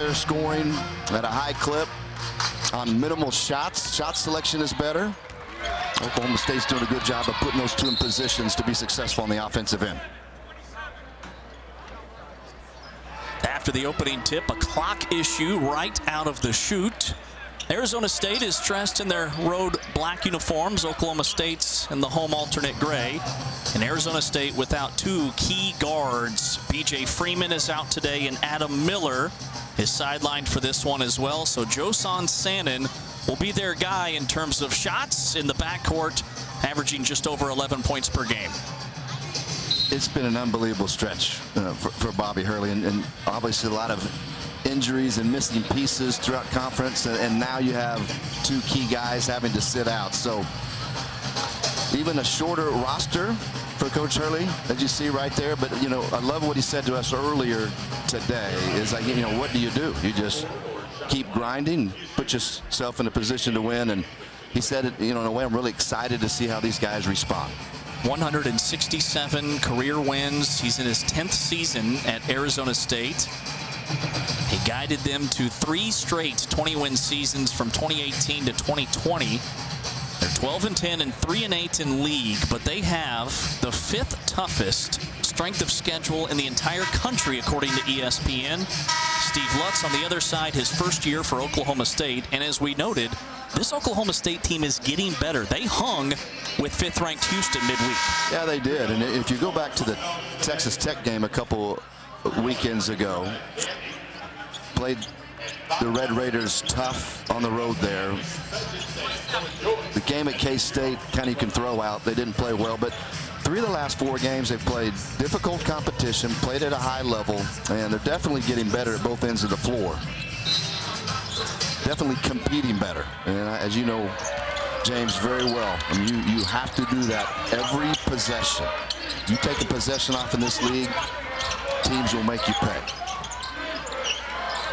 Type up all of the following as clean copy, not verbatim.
They're scoring at a high clip on minimal shots. Shot selection is better. Oklahoma State's doing a good job of putting those two in positions to be successful on the offensive end. After the opening tip, a clock issue right out of the chute. Arizona State is dressed in their road black uniforms. Oklahoma State's in the home alternate gray. And Arizona State without two key guards. B.J. Freeman is out today, and Adam Miller is sidelined for this one as well. So Josan Sannon will be their guy in terms of shots in the backcourt, averaging just over 11 points per game. It's been an unbelievable stretch for Bobby Hurley, and obviously a lot of injuries and missing pieces throughout conference, and now you have two key guys having to sit out. So even a shorter roster for Coach Hurley, as you see right there. But you know, I love what he said to us earlier today. Is like, you know, what do? You just keep grinding, put yourself in a position to win. And he said it, you know, in a way, I'm really excited to see how these guys respond. 167 career wins. He's in his 10th season at Arizona State. He guided them to 3 straight 20-win seasons from 2018 to 2020. They're 12-10 and 3-8 in league, but they have the 5th toughest strength of schedule in the entire country, according to ESPN. Steve Lutz on the other side, his first year for Oklahoma State, and as we noted, this Oklahoma State team is getting better. They hung with 5th-ranked Houston midweek. Yeah, they did. And if you go back to the Texas Tech game a couple weekends ago, played the Red Raiders tough on the road there. The game at K-State, kind of you can throw out. They didn't play well, but 3 of the last 4 games they've played difficult competition, played at a high level, and they're definitely getting better at both ends of the floor. Definitely competing better. And as you know, James, very well, I mean, you have to do that every possession. You take a possession off in this league, teams will make you pay.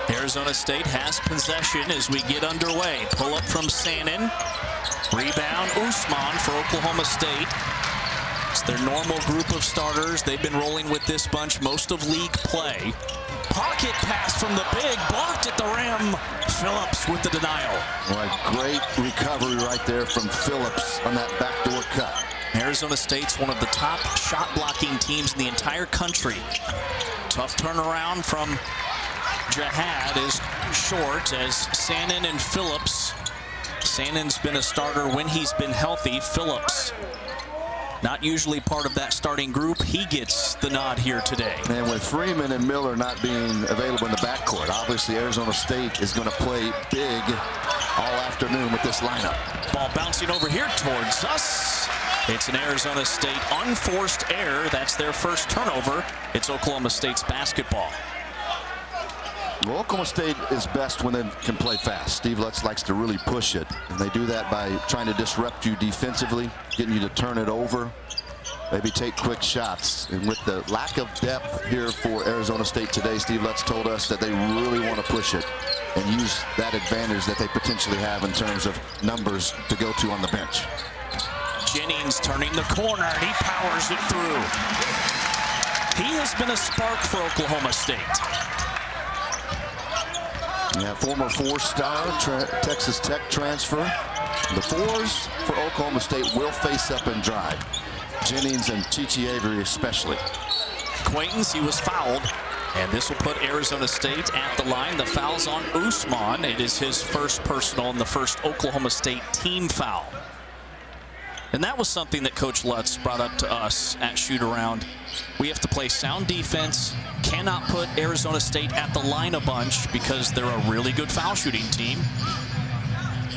Arizona State has possession as we get underway. Pull up from Sannon. Rebound Usman for Oklahoma State. It's their normal group of starters. They've been rolling with this bunch most of league play. Pocket pass from the big, blocked at the rim. Phillips with the denial. Right, great recovery right there from Phillips on that backdoor cut. Arizona State's one of the top shot blocking teams in the entire country. Tough turnaround from Jihad is short as Sannon and Phillips. Sannon's been a starter when he's been healthy. Phillips, not usually part of that starting group. He gets the nod here today. And with Freeman and Miller not being available in the backcourt, obviously Arizona State is going to play big all afternoon with this lineup. Ball bouncing over here towards us. It's an Arizona State unforced error. That's their first turnover. It's Oklahoma State's basketball. Well, Oklahoma State is best when they can play fast. Steve Lutz likes to really push it, and they do that by trying to disrupt you defensively, getting you to turn it over, maybe take quick shots. And with the lack of depth here for Arizona State today, Steve Lutz told us that they really want to push it and use that advantage that they potentially have in terms of numbers to go to on the bench. Jennings turning the corner, and he powers it through. He has been a spark for Oklahoma State. Yeah, former 4-star Texas Tech transfer. The 4s for Oklahoma State will face up and drive. Jennings and Chichi Avery especially. Quaintance, he was fouled, and this will put Arizona State at the line. The foul's on Usman. It is his first personal and the first Oklahoma State team foul. And that was something that Coach Lutz brought up to us at shoot-around. We have to play sound defense, cannot put Arizona State at the line a bunch because they're a really good foul shooting team.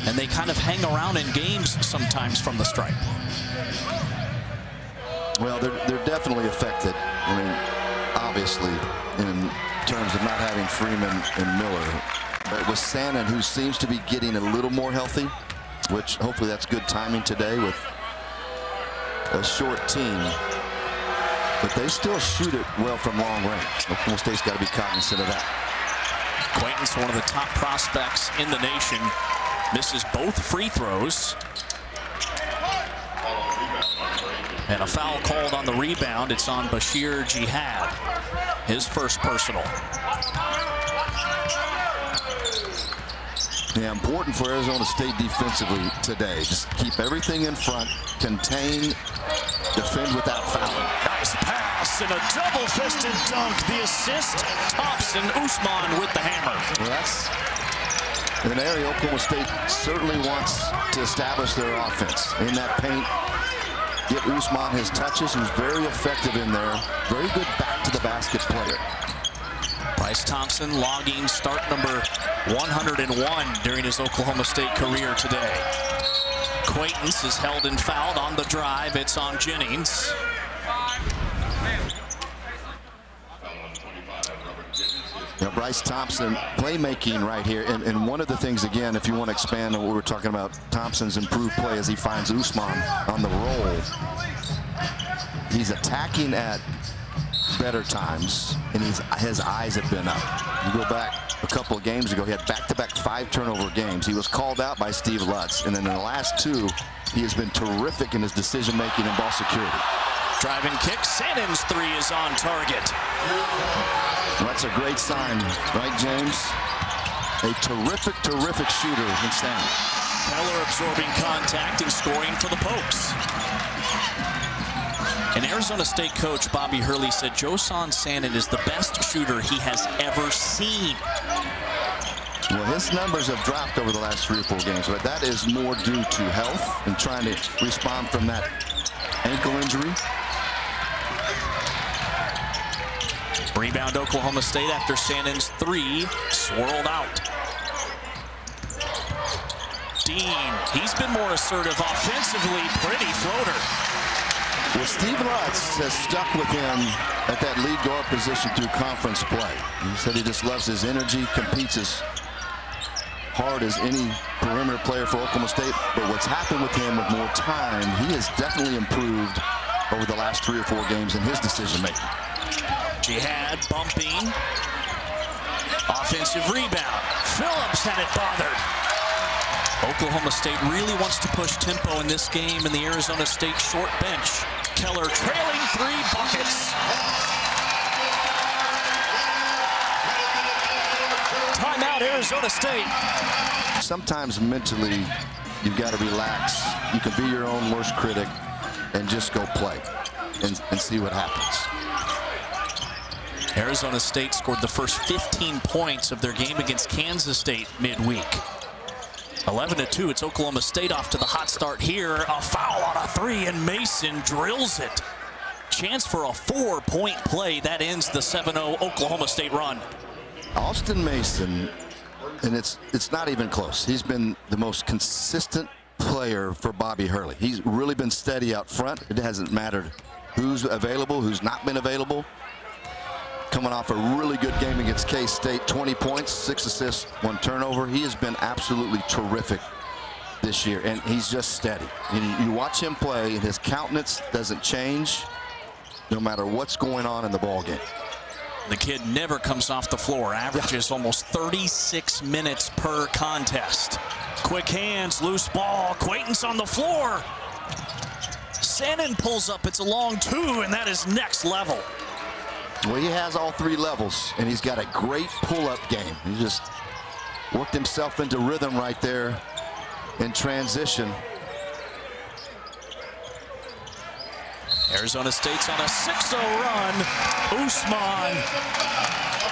And they kind of hang around in games sometimes from the stripe. Well, they're definitely affected. I mean, obviously, in terms of not having Freeman and Miller. But with Sannon, who seems to be getting a little more healthy, which hopefully that's good timing today with a short team, but they still shoot it well from long range. Oklahoma State's got to be cognizant of that. Quaintance, one of the top prospects in the nation, misses both free throws. And a foul called on the rebound. It's on Bashir Jihad, his first personal. Yeah, important for Arizona State defensively today. Just keep everything in front, contain, defend without fouling. Nice pass and a double-fisted dunk. The assist, Thompson, Usman with the hammer. Well, that's an area Oklahoma State certainly wants to establish their offense. In that paint, get Usman his touches. He's very effective in there. Very good back-to-the-basket player. Bryce Thompson logging start number 101 during his Oklahoma State career today. Quaintance is held and fouled on the drive. It's on Jennings. Now, Bryce Thompson playmaking right here. And one of the things, again, if you want to expand on what we're talking about, Thompson's improved play as he finds Usman on the roll. He's attacking at better times, and his eyes have been up. You go back a couple of games ago, he had back-to-back 5-turnover games. He was called out by Steve Lutz, and then in the last 2, he has been terrific in his decision-making and ball security. Driving kick, Sannon's 3 is on target. Well, that's a great sign, right, James? A terrific, terrific shooter in Sannon. Keller absorbing contact and scoring for the Pokes. And Arizona State coach Bobby Hurley said Josan Sannon is the best shooter he has ever seen. Well, his numbers have dropped over the last 3 or 4 games, but that is more due to health and trying to respond from that ankle injury. Rebound Oklahoma State after Sannon's 3 swirled out. Dean, he's been more assertive offensively. Pretty floater. Well, Steve Lutz has stuck with him at that lead guard position through conference play. He said he just loves his energy, competes as hard as any perimeter player for Oklahoma State. But what's happened with him with more time, he has definitely improved over the last 3 or 4 games in his decision-making. Jihad bumping. Offensive rebound. Phillips had it bothered. Oklahoma State really wants to push tempo in this game in the Arizona State short bench. Keller trailing 3 buckets. Timeout, Arizona State. Sometimes mentally, you've got to relax. You can be your own worst critic and just go play and see what happens. Arizona State scored the first 15 points of their game against Kansas State midweek. 11-2, it's Oklahoma State off to the hot start here. A foul on a 3, and Mason drills it. Chance for a 4-point play. That ends the 7-0 Oklahoma State run. Austin Mason, and it's not even close. He's been the most consistent player for Bobby Hurley. He's really been steady out front. It hasn't mattered who's available, who's not been available. Coming off a really good game against K-State, 20 points, 6 assists, 1 turnover. He has been absolutely terrific this year, and he's just steady. And you watch him play, and his countenance doesn't change no matter what's going on in the ball game. The kid never comes off the floor, averages almost 36 minutes per contest. Quick hands, loose ball, Quaintance on the floor. Sannon pulls up, it's a long 2, and that is next level. Well, he has all 3 levels, and he's got a great pull-up game. He just worked himself into rhythm right there in transition. Arizona State's on a 6-0 run. Usman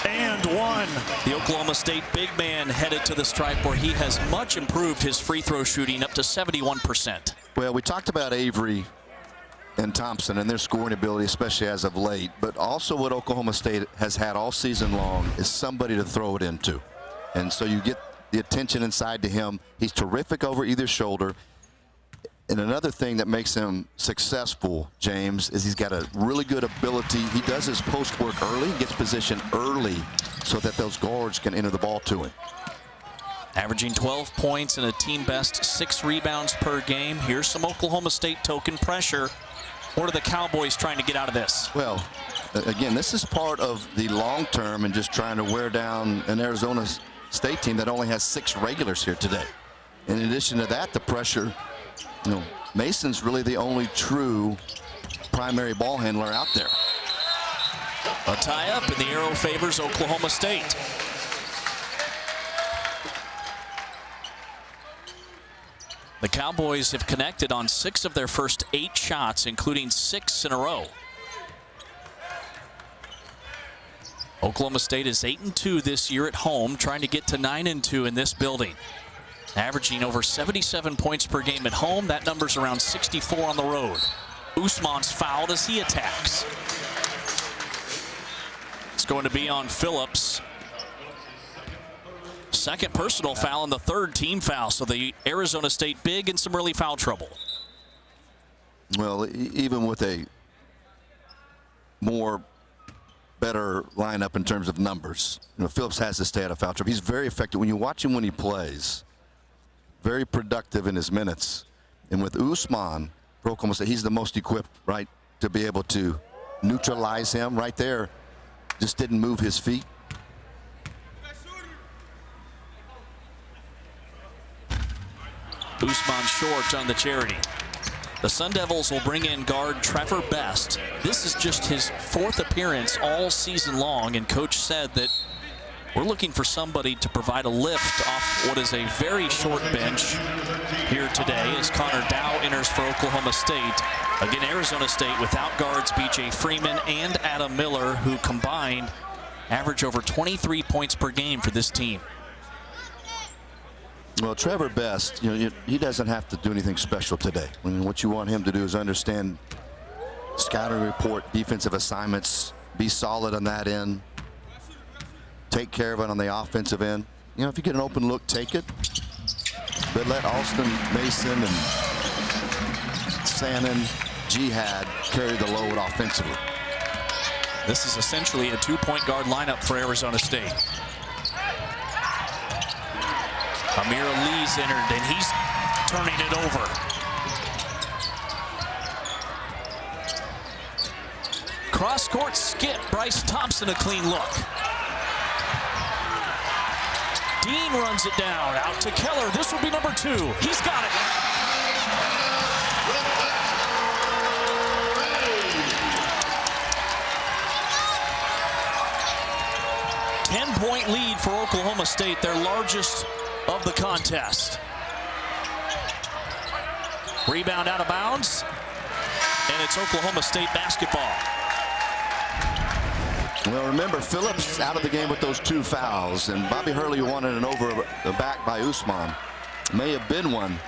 and 1. The Oklahoma State big man headed to the stripe where he has much improved his free throw shooting up to 71%. Well, we talked about Avery and Thompson and their scoring ability, especially as of late, but also what Oklahoma State has had all season long is somebody to throw it into. And so you get the attention inside to him. He's terrific over either shoulder. And another thing that makes him successful, James, is he's got a really good ability. He does his post work early, gets position early so that those guards can enter the ball to him. Averaging 12 points and a team best 6 rebounds per game. Here's some Oklahoma State token pressure. What are the Cowboys trying to get out of this? Well, again, this is part of the long term and just trying to wear down an Arizona State team that only has 6 regulars here today. In addition to that, the pressure, you know, Mason's really the only true primary ball handler out there. A tie-up, and the arrow favors Oklahoma State. The Cowboys have connected on 6 of their first 8 shots, including 6 in a row. Oklahoma State is 8-2 this year at home, trying to get to 9-2 in this building. Averaging over 77 points per game at home. That number's around 64 on the road. Usman's fouled as he attacks. It's going to be on Phillips. Second personal foul and the third team foul. So the Arizona State big in some early foul trouble. Well, even with a more better lineup in terms of numbers, Phillips has to stay out of foul trouble. He's very effective. When you watch him when he plays, very productive in his minutes. And with Usman, for Oklahoma State, he's the most equipped, right, to be able to neutralize him right there. Just didn't move his feet. Usman short on the charity. The Sun Devils will bring in guard Trevor Best. This is just his 4th appearance all season long, and coach said that we're looking for somebody to provide a lift off what is a very short bench here today as Connor Dow enters for Oklahoma State. Again, Arizona State without guards B.J. Freeman and Adam Miller, who combined average over 23 points per game for this team. Well, Trevor Best, he doesn't have to do anything special today. I mean, what you want him to do is understand scouting report, defensive assignments, be solid on that end, take care of it on the offensive end. If you get an open look, take it. But let Alston, Mason, and Sannon, Jihad carry the load offensively. This is essentially a 2-point guard lineup for Arizona State. Amir Lee's entered, and he's turning it over. Cross-court skip. Bryce Thompson a clean look. Dean runs it down. Out to Keller. This will be number 2. He's got it. Ten-point lead for Oklahoma State, their largest of the contest. Rebound out of bounds, and it's Oklahoma State basketball. Well, remember, Phillips out of the game with those 2 fouls, and Bobby Hurley wanted an over the back by Usman. May have been one,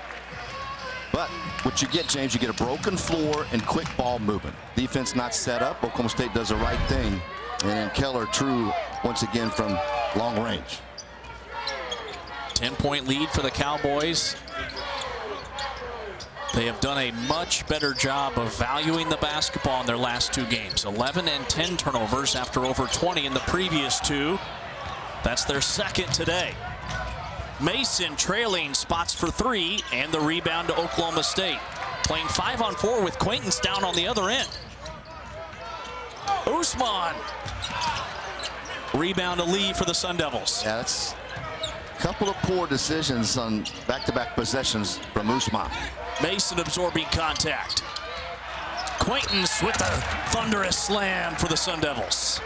but what you get, James, you get a broken floor and quick ball movement. Defense not set up. Oklahoma State does the right thing, and then Keller true once again from long range. 10-point lead for the Cowboys. They have done a much better job of valuing the basketball in their last 2 games. 11 and 10 turnovers after over 20 in the previous 2. That's their second today. Mason trailing, spots for 3, and the rebound to Oklahoma State. Playing 5-on-4 with Quaintance down on the other end. Usman. Rebound to Lee for the Sun Devils. Yeah, that's a couple of poor decisions on back-to-back possessions from Usman. Mason absorbing contact. Quaintance with the thunderous slam for the Sun Devils.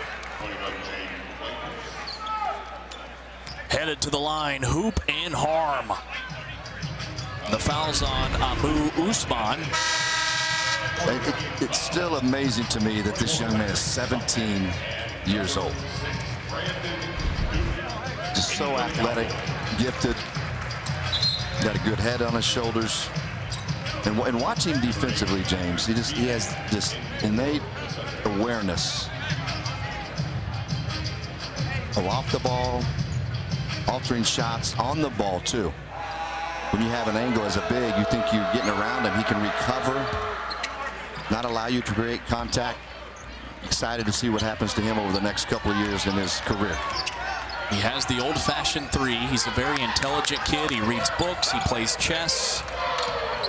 Headed to the line, hoop and harm. The foul's on Abu Usman. It's still amazing to me that this young man is 17 years old. Just so athletic, gifted, got a good head on his shoulders. And watch him defensively, James, he has this innate awareness of off the ball, altering shots on the ball too. When you have an angle as a big, you think you're getting around him. He can recover, not allow you to create contact. Excited to see what happens to him over the next couple of years in his career. He has the old-fashioned 3. He's a very intelligent kid. He reads books. He plays chess.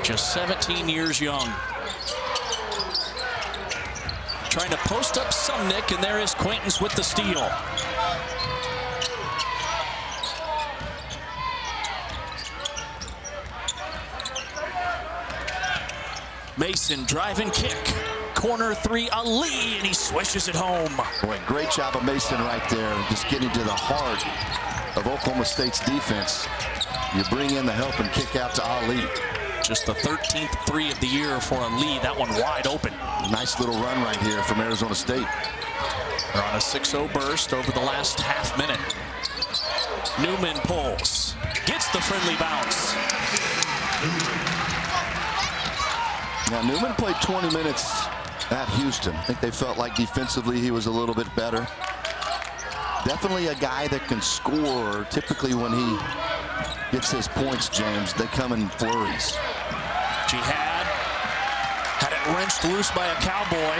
Just 17 years young. Trying to post up Sumnick, and there is Quaintance with the steal. Mason drive and kick. Corner 3, Ali, and he swishes it home. Boy, great job of Mason right there, just getting to the heart of Oklahoma State's defense. You bring in the help and kick out to Ali. Just the 13th three of the year for Ali. That one wide open. Nice little run right here from Arizona State. They're on a 6-0 burst over the last half minute. Newman pulls. Gets the friendly bounce. Now, Newman played 20 minutes at Houston. I think they felt like defensively he was a little bit better. Definitely a guy that can score. Typically when he gets his points, James, they come in flurries. Jihad had it wrenched loose by a Cowboy.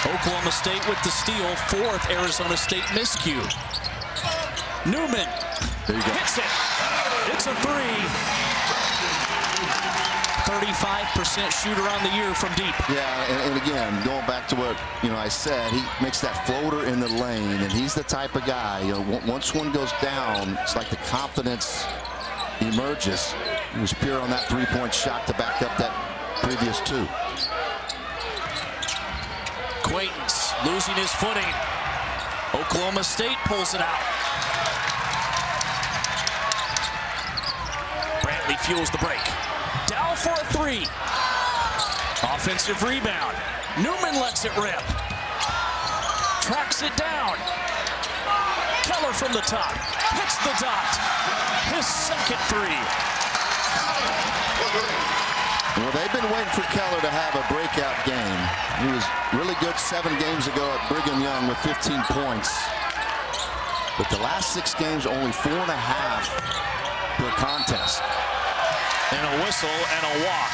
Oklahoma State with the steal. Fourth Arizona State miscue. Newman hits it. It's a three. 35% shooter on the year from deep. Yeah, and again, going back to what I said, he makes that floater in the lane, and he's the type of guy. Once one goes down, it's like the confidence emerges. He was pure on that three-point shot to back up that previous two. Quaintance losing his footing. Oklahoma State pulls it out. Brantley fuels the break. Down for a three. Offensive rebound. Newman lets it rip. Tracks it down. Keller from the top. Hits the dot. His second three. Well, they've been waiting for Keller to have a breakout game. He was really good 7 games ago at Brigham Young with 15 points. But the last 6 games, only 4.5 per contest. And a whistle and a walk.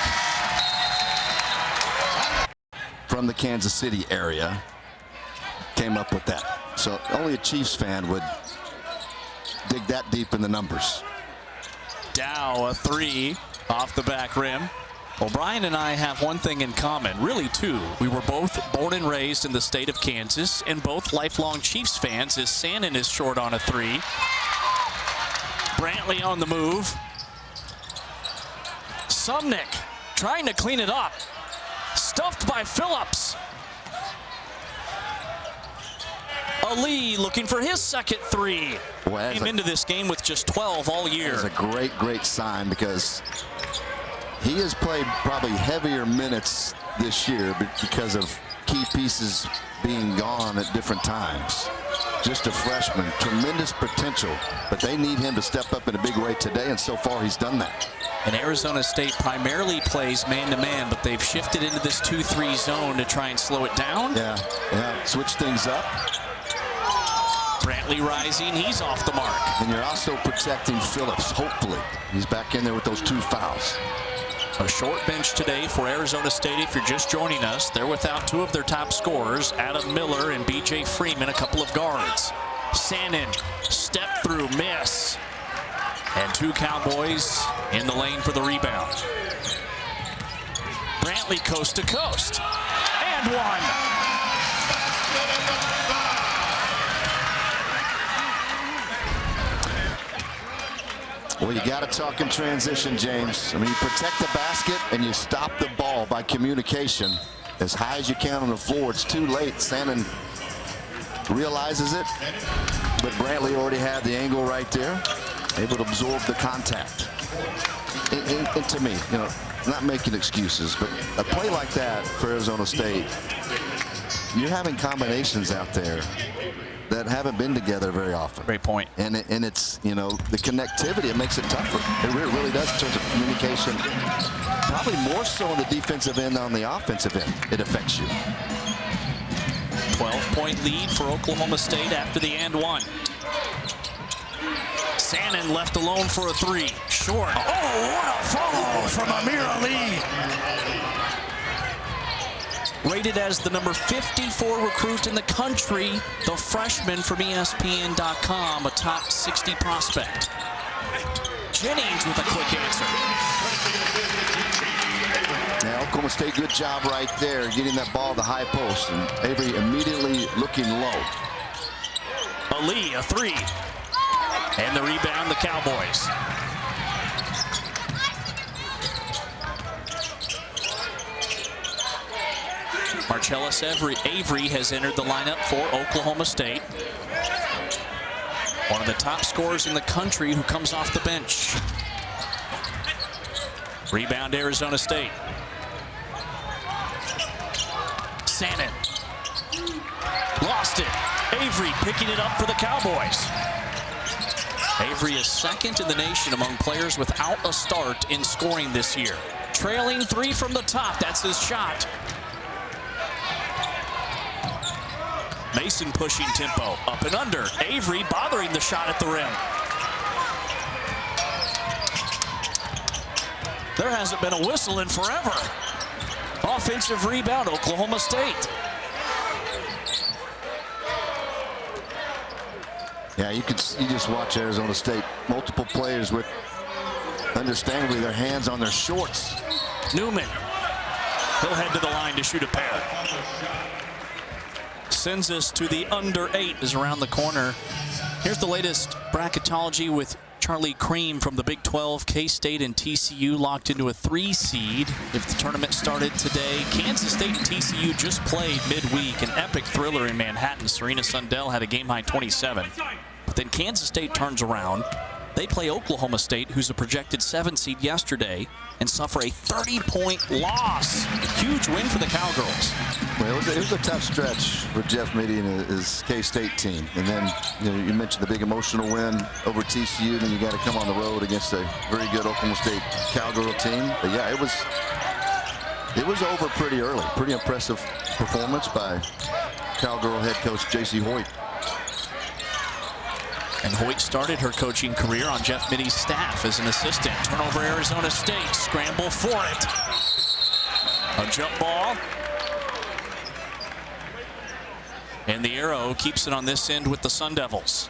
From the Kansas City area, came up with that. So only a Chiefs fan would dig that deep in the numbers. Dow, a three off the back rim. Well, Brian and I have one thing in common, really two. We were both born and raised in the state of Kansas and both lifelong Chiefs fans, as Sannon is short on a three. Brantley on the move. Sumnick trying to clean it up. Stuffed by Phillips. Ali looking for his second three. Well, came into this game with just 12 all year. It's a great sign because he has played probably heavier minutes this year because of key pieces being gone at different times. Just a freshman, tremendous potential, but they need him to step up in a big way today, and so far he's done that. And Arizona State primarily plays man-to-man, but they've shifted into this 2-3 zone to try and slow it down. Yeah, switch things up. Brantley rising, he's off the mark. And you're also protecting Phillips, hopefully. He's back in there with those 2 fouls. A short bench today for Arizona State. If you're just joining us, they're without 2 of their top scorers, Adam Miller and B.J. Freeman, a couple of guards. Sannon, step through, miss. And 2 Cowboys in the lane for the rebound. Brantley coast to coast. And one. Well, you got to talk in transition, James. I mean, you protect the basket and you stop the ball by communication as high as you can on the floor. It's too late. Sannon realizes it, but Brantley already had the angle right there, able to absorb the contact. And to me, not making excuses, but a play like that for Arizona State, you're having combinations out there that haven't been together very often. Great point. And it's, the connectivity, it makes it tougher. It really does in terms of communication. Probably more so on the defensive end than on the offensive end. It affects you. 12-point lead for Oklahoma State after the and one. Sannon left alone for a three. Short. Oh, what a follow from Amir Ali. Rated as the number 54 recruit in the country, the freshman from ESPN.com, a top 60 prospect. Jennings with a quick answer. Now, Oklahoma State, good job right there, getting that ball to the high post, and Avery immediately looking low. Ali, a three. And the rebound, the Cowboys. Marcellus Avery has entered the lineup for Oklahoma State. One of the top scorers in the country who comes off the bench. Rebound Arizona State. Sannon. Lost it. Avery picking it up for the Cowboys. Avery is second in the nation among players without a start in scoring this year. Trailing 3 from the top. That's his shot. Mason pushing tempo. Up and under. Avery bothering the shot at the rim. There hasn't been a whistle in forever. Offensive rebound, Oklahoma State. Yeah, you just watch Arizona State. Multiple players with, understandably, their hands on their shorts. Newman. He'll head to the line to shoot a pair. Sends us to the under 8 is around the corner. Here's the latest bracketology with Charlie Cream from the Big 12. K-State and TCU locked into a 3 seed if the tournament started today. Kansas State and TCU just played midweek. An epic thriller in Manhattan. Serena Sundell had a game-high 27. But then Kansas State turns around. They play Oklahoma State, who's a projected 7 seed yesterday, and suffer a 30-point loss. Huge win for the Cowgirls. Well, it was a tough stretch for Jeff Mitty and his K-State team. And then you mentioned the big emotional win over TCU, then you got to come on the road against a very good Oklahoma State Cowgirl team. But yeah, it was over pretty early. Pretty impressive performance by Cowgirl head coach J.C. Hoyt. And Hoyt started her coaching career on Jeff Mitty's staff as an assistant. Turnover Arizona State, scramble for it. A jump ball. And the arrow keeps it on this end with the Sun Devils.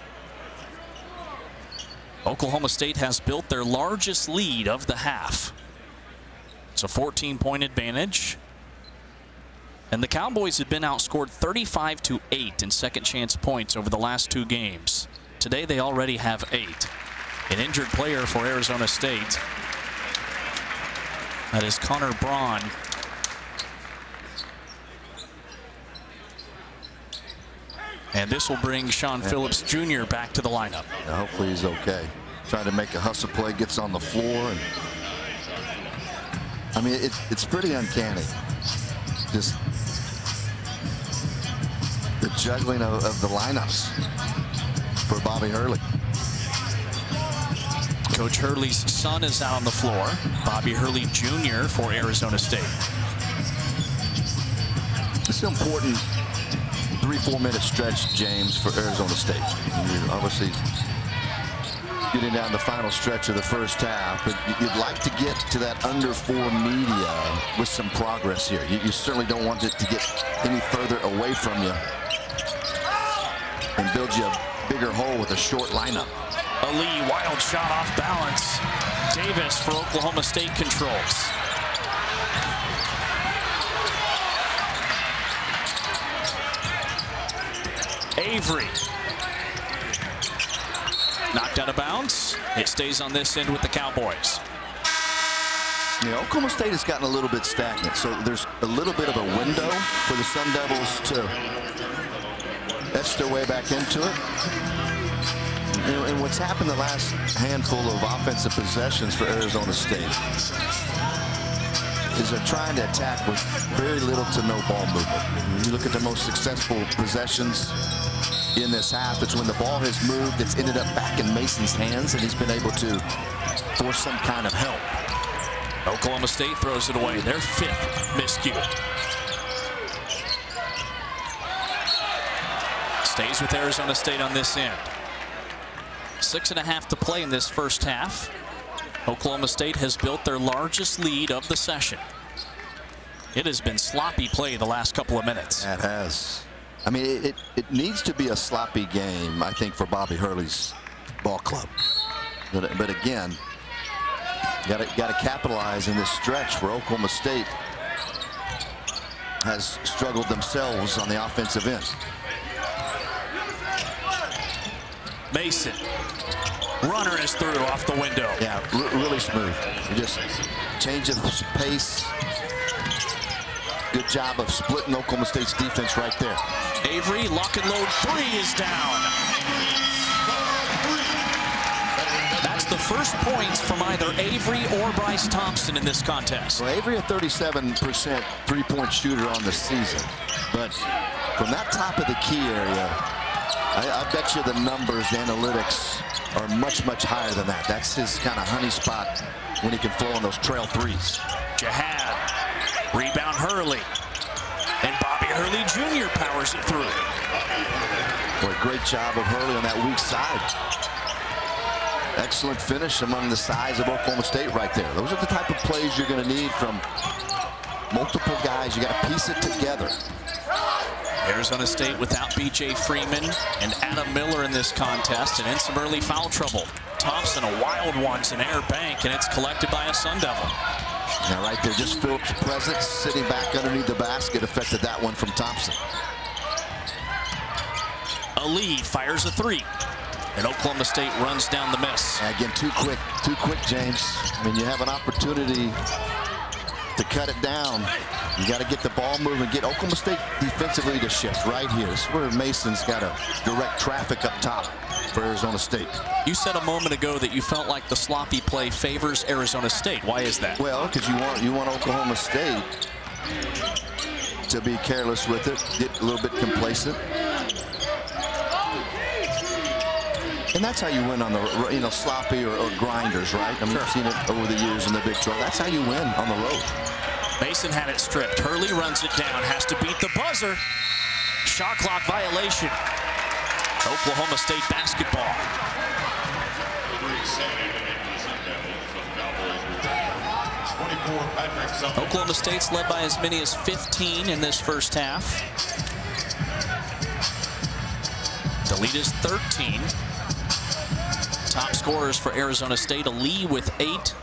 Oklahoma State has built their largest lead of the half. It's a 14-point advantage. And the Cowboys have been outscored 35-8 in second chance points over the last 2 games. Today they already have 8. An injured player for Arizona State. That is Connor Braun. And this will bring Sean Phillips Jr. back to the lineup. Yeah, hopefully he's okay. Trying to make a hustle play, gets on the floor. And I mean, it's pretty uncanny. Just the juggling of the lineups for Bobby Hurley. Coach Hurley's son is out on the floor. Bobby Hurley Jr. for Arizona State. It's an important 3-4 minute stretch, James, for Arizona State. You're obviously getting down the final stretch of the first half, but you'd like to get to that under 4 media with some progress here. You certainly don't want it to get any further away from you and build you a bigger hole with a short lineup. A Lee wild shot off balance. Davis for Oklahoma State controls. Avery. Knocked out of bounds. It stays on this end with the Cowboys. Yeah, Oklahoma State has gotten a little bit stagnant, so there's a little bit of a window for the Sun Devils to etch their way back into it. And what's happened the last handful of offensive possessions for Arizona State is they're trying to attack with very little to no ball movement. When you look at the most successful possessions in this half, it's when the ball has moved, it's ended up back in Mason's hands, and he's been able to force some kind of help. Oklahoma State throws it away. Their 5th miscue. Stays with Arizona State on this end. 6.5 to play in this first half. Oklahoma State has built their largest lead of the session. It has been sloppy play the last couple of minutes. It has. I mean, it needs to be a sloppy game, I think, for Bobby Hurley's ball club. But again, got to capitalize in this stretch where Oklahoma State has struggled themselves on the offensive end. Mason. Runner is through off the window. Yeah, really smooth. Just change of pace. Good job of splitting Oklahoma State's defense right there. Avery, lock and load 3 is down. That's the first points from either Avery or Bryce Thompson in this contest. Well, Avery a 37% three-point shooter on the season. But from that top of the key area, I bet you the numbers, the analytics are much, much higher than that. That's his kind of honey spot when he can flow on those trail threes. Jihad, rebound Hurley, and Bobby Hurley Jr. powers it through. Boy, great job of Hurley on that weak side. Excellent finish among the size of Oklahoma State right there. Those are the type of plays you're going to need from multiple guys. You got to piece it together. Arizona State without B.J. Freeman and Adam Miller in this contest, and in some early foul trouble. Thompson, a wild one, an air bank, and it's collected by a Sun Devil. Now right there, just Phillips' presence sitting back underneath the basket affected that one from Thompson. Ali fires a three, and Oklahoma State runs down the miss. Again, too quick, James. I mean, you have an opportunity to cut it down. You got to get the ball moving, get Oklahoma State defensively to shift right here. This is where Mason's got to direct traffic up top for Arizona State. You said a moment ago that you felt like the sloppy play favors Arizona State. Why is that? Well, because you want Oklahoma State to be careless with it, get a little bit complacent. And that's how you win on the, sloppy or grinders, right? I mean, sure. You've seen it over the years in the Big 12. That's how you win on the road. Mason had it stripped. Hurley runs it down, has to beat the buzzer. Shot clock violation. Oklahoma State basketball. Oklahoma State's led by as many as 15 in this first half. The lead is 13. Top scorers for Arizona State, Ali with 8,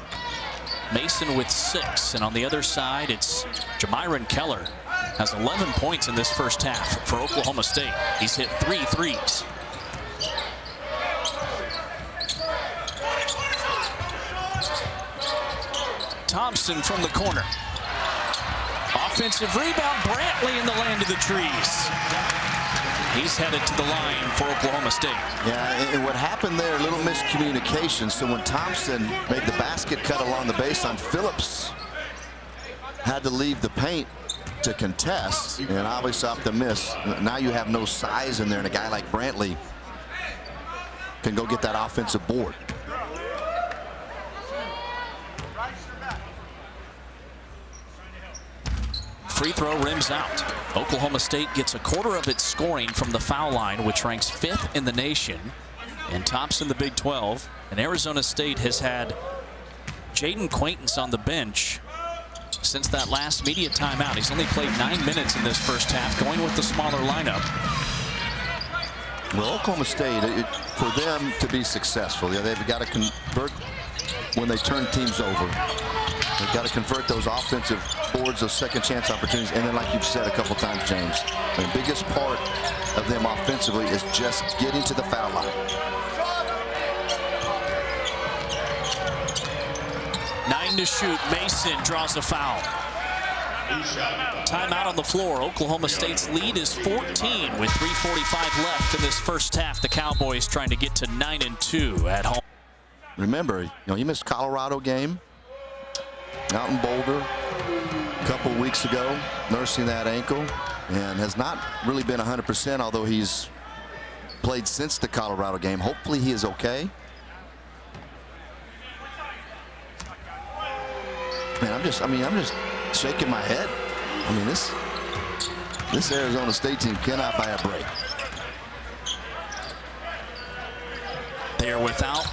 Mason with 6. And on the other side, it's Jamiron Keller has 11 points in this first half for Oklahoma State. He's hit 3 threes. Thompson from the corner. Offensive rebound, Brantley in the land of the trees. He's headed to the line for Oklahoma State. Yeah, and what happened there, a little miscommunication. So when Thompson made the basket cut along the baseline, Phillips had to leave the paint to contest, and obviously off the miss. Now you have no size in there, and a guy like Brantley can go get that offensive board. Free throw rims out. Oklahoma State gets a quarter of its scoring from the foul line, which ranks 5th in the nation and tops in the Big 12. And Arizona State has had Jaden Quaintance on the bench since that last media timeout. He's only played 9 minutes in this first half, going with the smaller lineup. Well, Oklahoma State, for them to be successful, they've got to convert when they turn teams over. They've got to convert those offensive boards, those second chance opportunities. And then, like you've said a couple times, James, the biggest part of them offensively is just getting to the foul line. 9 to shoot. Mason draws a foul. Timeout on the floor. Oklahoma State's lead is 14 with 3:45 left in this first half. The Cowboys trying to get to 9-2 at home. Remember, he missed Colorado game out in Boulder a couple weeks ago, nursing that ankle, and has not really been 100%, although he's played since the Colorado game. Hopefully he is okay. Man, I'm just shaking my head. I mean, this Arizona State team cannot buy a break. They are without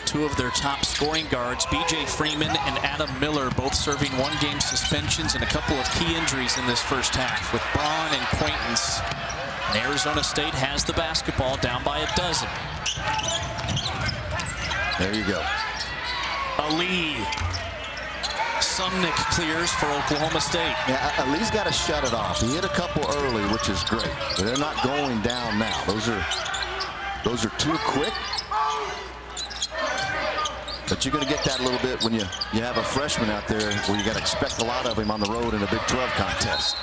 2 of their top scoring guards, B.J. Freeman and Adam Miller, both serving 1-game suspensions and a couple of key injuries in this first half, with Braun and Quaintance. And Arizona State has the basketball down by 12. There you go. Ali. Sumnick clears for Oklahoma State. Yeah, Ali's got to shut it off. He hit a couple early, which is great, but they're not going down now. Those are too quick. But you're going to get that a little bit when you have a freshman out there where you got to expect a lot of him on the road in a Big 12 contest.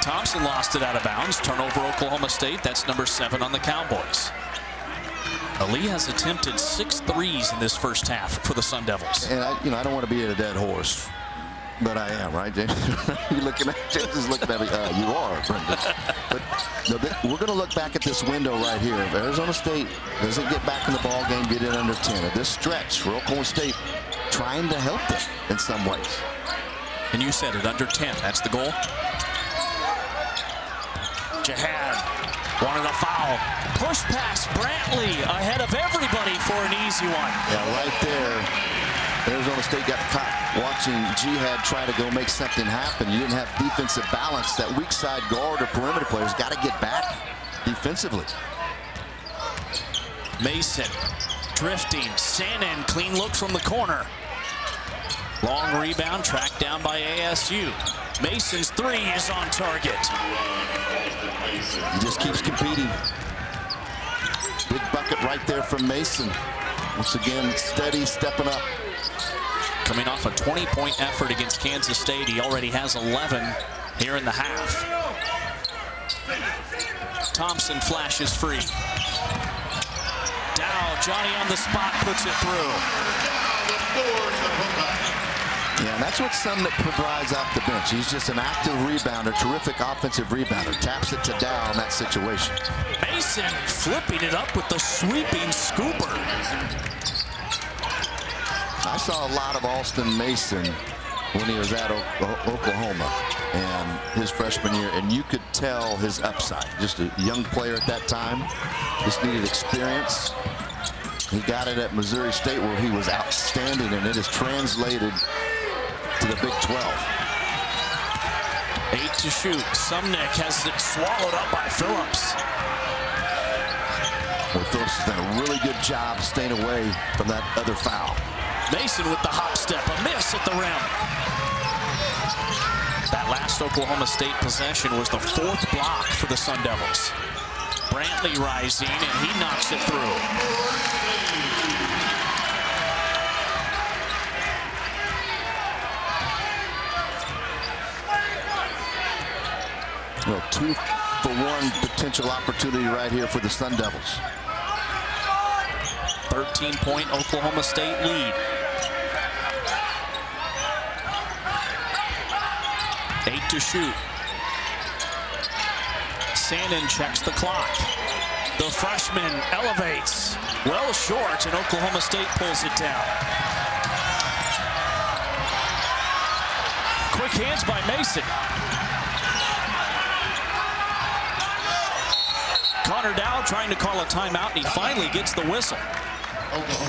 Thompson lost it out of bounds. Turnover Oklahoma State. That's number 7 on the Cowboys. Ali has attempted 6 threes in this first half for the Sun Devils. And I don't want to be at a dead horse, but I am, right, James? You're looking at James is looking at me. You are, Brendan. But we're going to look back at this window right here. If Arizona State doesn't get back in the ball game, get in under 10, at this stretch, where Oklahoma State trying to help them in some ways. And you said it, under 10. That's the goal. Jihad wanted a foul. Push pass, Brantley ahead of everybody for an easy one. Yeah, right there. Arizona State got caught watching Jihad try to go make something happen. You didn't have defensive balance. That weak side guard or perimeter players got to get back defensively. Mason drifting. Sannon, clean look from the corner. Long rebound, tracked down by ASU. Mason's 3 is on target. He just keeps competing. Big bucket right there from Mason. Once again, steady, stepping up. Coming off a 20-point effort against Kansas State. He already has 11 here in the half. Thompson flashes free. Dow, Johnny on the spot, puts it through. Yeah, and that's what Sumnick provides off the bench. He's just an active rebounder, terrific offensive rebounder. Taps it to Dow in that situation. Mason flipping it up with the sweeping scooper. I saw a lot of Alston Mason when he was at Oklahoma and his freshman year, and you could tell his upside. Just a young player at that time, just needed experience. He got it at Missouri State where he was outstanding, and it is translated to the Big 12. 8 to shoot. Sumnick has it swallowed up by Phillips. Well, Phillips has done a really good job staying away from that other foul. Mason with the hop step, a miss at the rim. That last Oklahoma State possession was the 4th block for the Sun Devils. Brantley rising, and he knocks it through. Well, 2-for-1 potential opportunity right here for the Sun Devils. 13-point Oklahoma State lead. 8 to shoot. Sannon checks the clock. The freshman elevates. Well short, and Oklahoma State pulls it down. Quick hands by Mason. Connor Dow trying to call a timeout, and he finally gets the whistle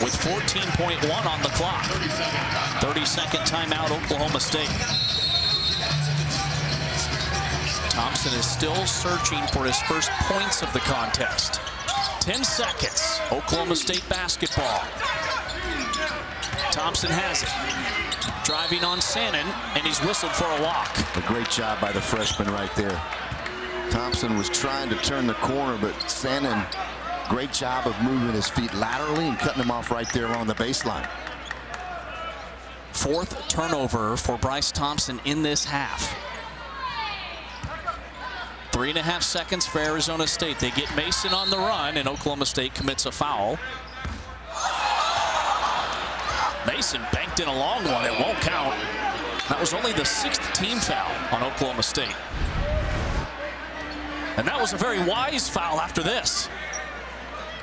with 14.1 on the clock. 30-second timeout, Oklahoma State. Thompson is still searching for his first points of the contest. 10 seconds, Oklahoma State basketball. Thompson has it. Driving on Sannon, and he's whistled for a walk. A great job by the freshman right there. Thompson was trying to turn the corner, but Sannon, great job of moving his feet laterally and cutting him off right there on the baseline. 4th turnover for Bryce Thompson in this half. 3.5 seconds for Arizona State. They get Mason on the run, and Oklahoma State commits a foul. Mason banked in a long one. It won't count. That was only the 6th team foul on Oklahoma State. And that was a very wise foul after this.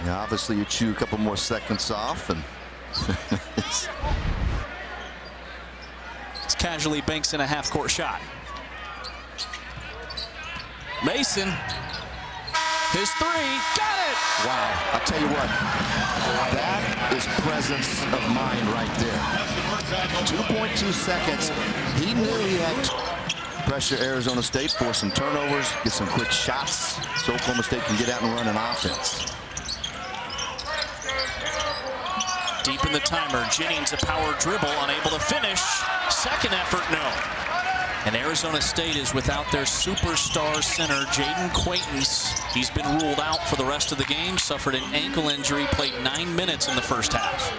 Yeah, obviously you chew a couple more seconds off, and it's casually banks in a half-court shot. Mason, his 3, got it! Wow, I'll tell you what, that is presence of mind right there. 2.2 seconds. He knew he had to pressure Arizona State, force some turnovers, get some quick shots, so Oklahoma State can get out and run an offense. Deep in the timer, Jennings a power dribble, unable to finish. Second effort, no. And Arizona State is without their superstar center, Jaden Quaintance. He's been ruled out for the rest of the game, suffered an ankle injury, played 9 minutes in the first half.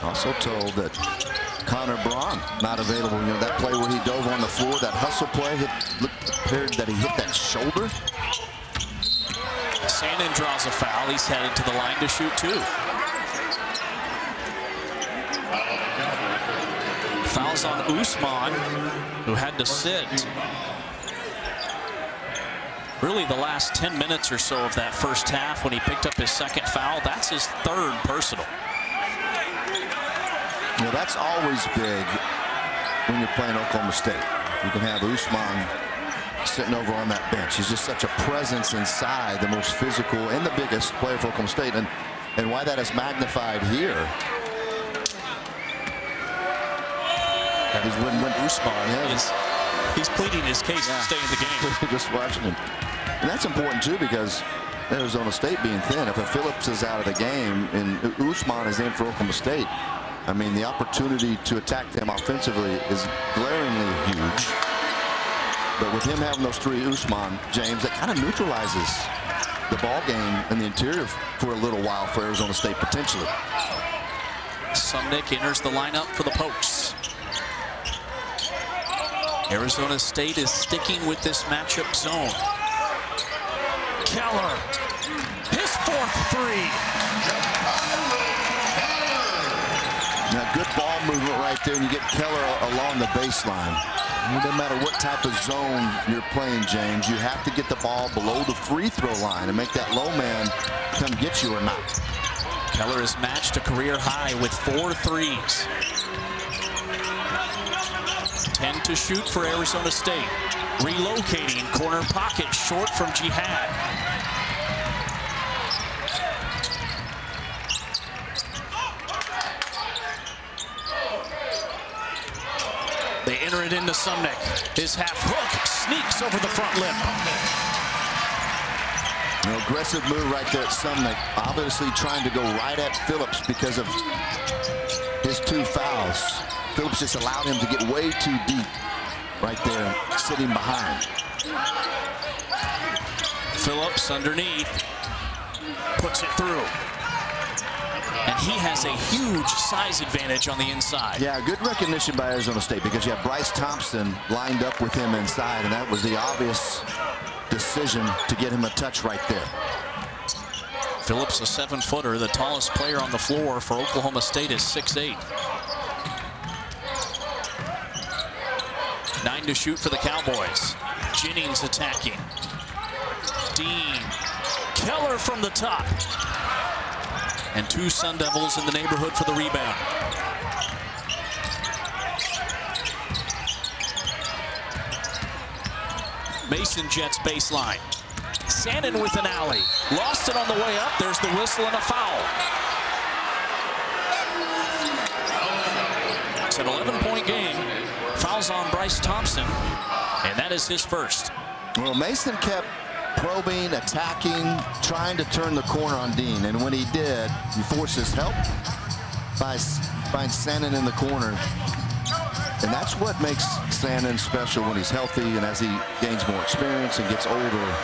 Also told that Connor Braun not available. You know, that play where he dove on the floor, that hustle play, appeared that he hit that shoulder. Sandin draws a foul. He's headed to the line to shoot 2. Fouls on Usman, who had to sit really the last 10 minutes or so of that first half when he picked up his second foul. That's his 3rd personal. Well, that's always big when you're playing Oklahoma State. You can have Usman sitting over on that bench. He's just such a presence inside, the most physical and the biggest player for Oklahoma State. And why that is magnified here is when Usman he's pleading his case to stay in the game. Just watching him. And that's important too, because Arizona State being thin, if a Phillips is out of the game and Usman is in for Oklahoma State, I mean, the opportunity to attack them offensively is glaringly huge. But with him having those 3 Usman, James, that kind of neutralizes the ball game in the interior for a little while for Arizona State potentially. Sumnick enters the lineup for the Pokes. Arizona State is sticking with this matchup zone. Keller, his 4th 3. Now, good ball movement right there, and you get Keller along the baseline. No matter what type of zone you're playing, James, you have to get the ball below the free throw line and make that low man come get you or not. Keller has matched a career high with 4 threes. 10 to shoot for Arizona State. Relocating, corner pocket short from Jihad. They enter it into Sumnick. His half hook sneaks over the front lip. An aggressive move right there at Sumnick. Obviously trying to go right at Phillips because of his 2 fouls. Phillips just allowed him to get way too deep right there, sitting behind. Phillips underneath, puts it through. And he has a huge size advantage on the inside. Yeah, good recognition by Arizona State, because you have Bryce Thompson lined up with him inside, and that was the obvious decision to get him a touch right there. Phillips, a 7-footer, the tallest player on the floor for Oklahoma State, is 6'8". 9 to shoot for the Cowboys. Jennings attacking. Dean. Keller from the top. And 2 Sun Devils in the neighborhood for the rebound. Mason jets baseline. Sandin with an alley. Lost it on the way up. There's the whistle and a foul. It's an 11-point game. Fouls on Bryce Thompson, and that is his first. Well, Mason kept probing, attacking, trying to turn the corner on Dean, and when he did, he forces help by Sandin in the corner. And that's what makes Sandin special when he's healthy, and as he gains more experience and gets older,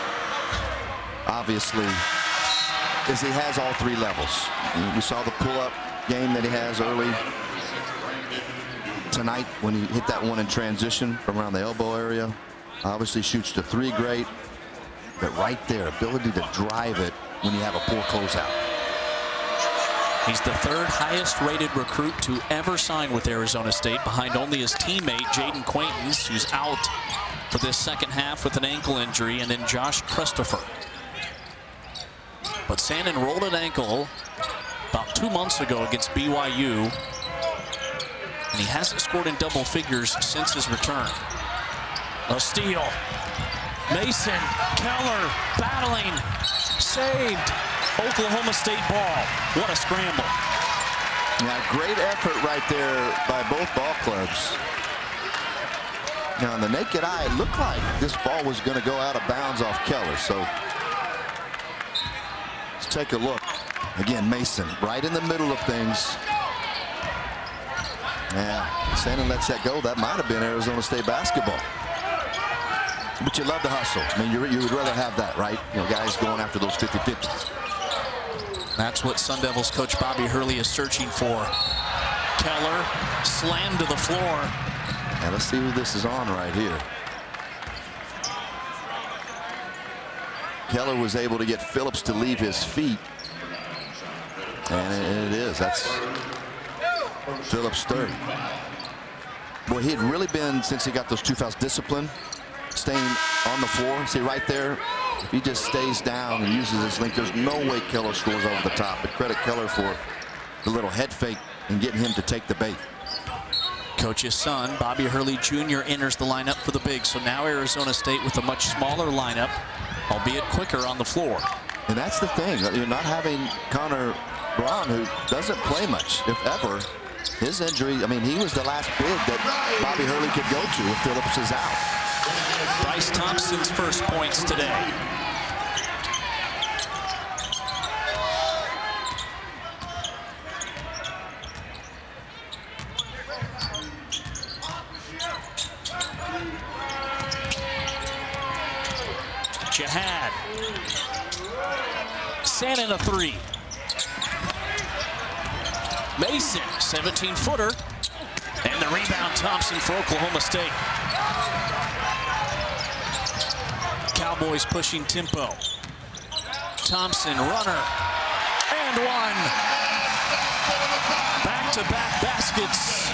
obviously, is he has all 3 levels. We saw the pull-up game that he has early tonight when he hit that one in transition from around the elbow area. Obviously shoots the 3 great, but right there, ability to drive it when you have a poor closeout. He's the 3rd highest rated recruit to ever sign with Arizona State, behind only his teammate Jaden Quaintance, who's out for this second half with an ankle injury, and then Josh Christopher. But Sandin rolled an ankle about 2 months ago against BYU, and he hasn't scored in double figures since his return. A steal. Mason, Keller, battling, saved. Oklahoma State ball. What a scramble. Yeah, great effort right there by both ball clubs. Now, in the naked eye, it looked like this ball was going to go out of bounds off Keller. So let's take a look. Again, Mason right in the middle of things. Yeah, Sandin lets that go. That might have been Arizona State basketball. But you love the hustle. I mean, you would rather have that, right? You know, guys going after those 50-50s. That's what Sun Devils coach Bobby Hurley is searching for. Keller slammed to the floor. Now let's see who this is on right here. Keller was able to get Phillips to leave his feet. And it is. That's Phillips' third. Boy, he had really been, since he got those 2 fouls, disciplined, staying on the floor. See right there, if he just stays down and uses his length, there's no way Keller scores over the top. But credit Keller for the little head fake and getting him to take the bait. Coach's son, Bobby Hurley Jr., enters the lineup for the Bigs. So now Arizona State with a much smaller lineup, albeit quicker on the floor. And that's the thing. You're not having Connor Braun, who doesn't play much, if ever. His injury, I mean, he was the last big that Bobby Hurley could go to if Phillips is out. Bryce Thompson's first points today. Jihad. Sannon a three. Mason, 17-footer. And the rebound, Thompson for Oklahoma State. Cowboys pushing tempo. Thompson, runner. And one. Back-to-back baskets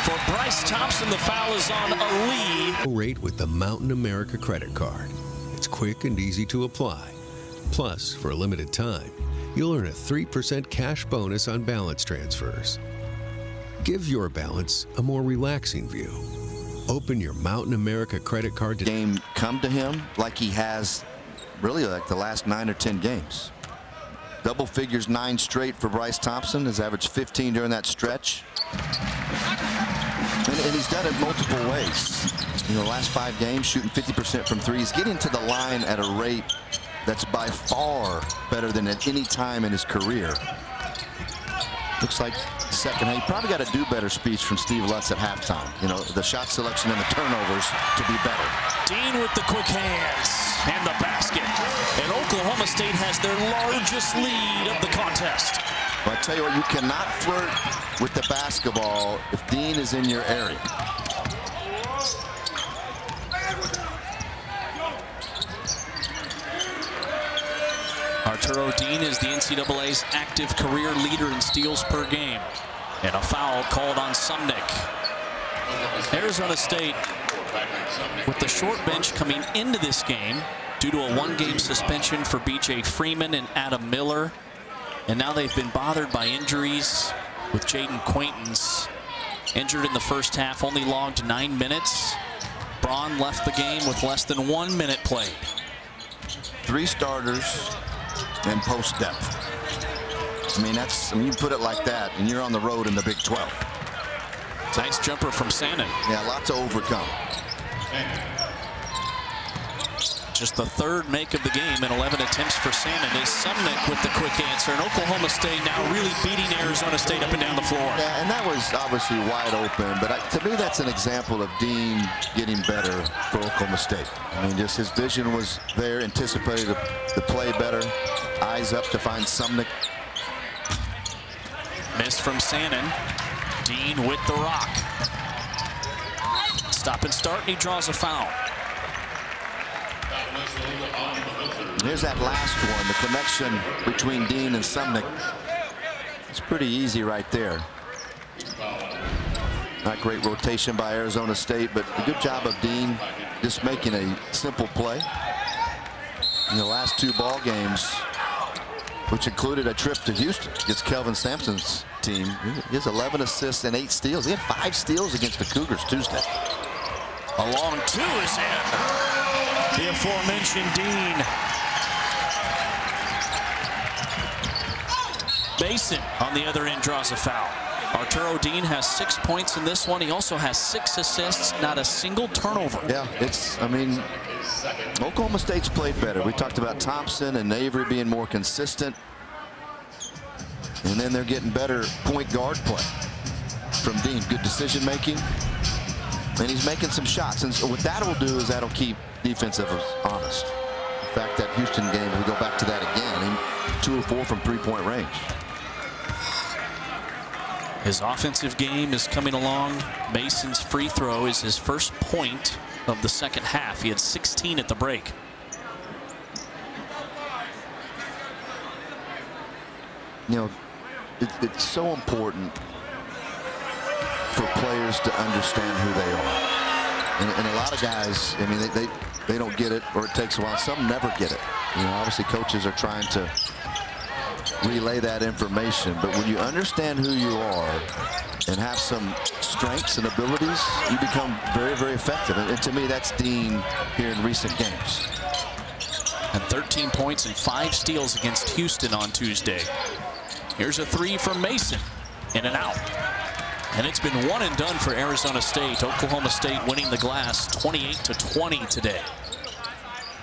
for Bryce Thompson. The foul is on Ali. Rate with the Mountain America credit card. It's quick and easy to apply. Plus, for a limited time, you'll earn a 3% cash bonus on balance transfers. Give your balance a more relaxing view. Open your Mountain America credit card today. Game come to him like he has really like the last 9 or 10 games. Double figures 9 straight for Bryce Thompson. Has averaged 15 during that stretch. And he's done it multiple ways. You know, the last 5 games, shooting 50% from 3. He's getting to the line at a rate that's by far better than at any time in his career. Looks like second half. He probably got a do better speech from Steve Lutz at halftime. You know, the shot selection and the turnovers to be better. Dean with the quick hands and the basket. And Oklahoma State has their largest lead of the contest. But I tell you what, you cannot flirt with the basketball if Dean is in your area. Arturo Dean is the NCAA's active career leader in steals per game. And a foul called on Sumnick. Arizona State with the short bench coming into this game due to a 1-game suspension for B.J. Freeman and Adam Miller. And now they've been bothered by injuries with Jaden Quaintance injured in the first half, only logged 9 minutes. Braun left the game with less than 1 minute played. 3 starters and post depth. I mean, you put it like that, and you're on the road in the Big 12. Nice jumper from Sannon. Yeah, a lot to overcome. Just the third make of the game and 11 attempts for Sannon. Is Sumnick with the quick answer. And Oklahoma State now really beating Arizona State up and down the floor. Yeah, and that was obviously wide open. But to me, that's an example of Dean getting better for Oklahoma State. I mean, just his vision was there, anticipated the play better. Eyes up to find Sumnick. Miss from Sannon. Dean with the rock. Stop and start, and he draws a foul. Here's that last one, the connection between Dean and Sumnick. It's pretty easy right there. Not great rotation by Arizona State, but a good job of Dean just making a simple play. In the last 2 ball games, which included a trip to Houston against Kelvin Sampson's team, he has 11 assists and 8 steals. He had 5 steals against the Cougars Tuesday. A long 2 is in. The aforementioned Dean. Mason on the other end draws a foul. Arturo Dean has 6 points in this one. He also has 6 assists, not a single turnover. Yeah, I mean, Oklahoma State's played better. We talked about Thompson and Avery being more consistent. And then they're getting better point guard play from Dean. Good decision making. And he's making some shots. And so what that'll do is that'll keep defensive honest. In fact, that Houston game, if we go back to that again, 2 of 4 from 3-point range. His offensive game is coming along. Mason's free throw is his first point of the second half. He had 16 at the break. you know, it's so important for players to understand who they are. And a lot of guys, I mean, they don't get it, or it takes a while. Some never get it. You know, obviously coaches are trying to relay that information. But when you understand who you are and have some strengths and abilities, you become very, very effective. And to me, that's Dean here in recent games. And 13 points and 5 steals against Houston on Tuesday. Here's a 3 from Mason. In and out. And it's been one and done for Arizona State. Oklahoma State winning the glass 28-20 today.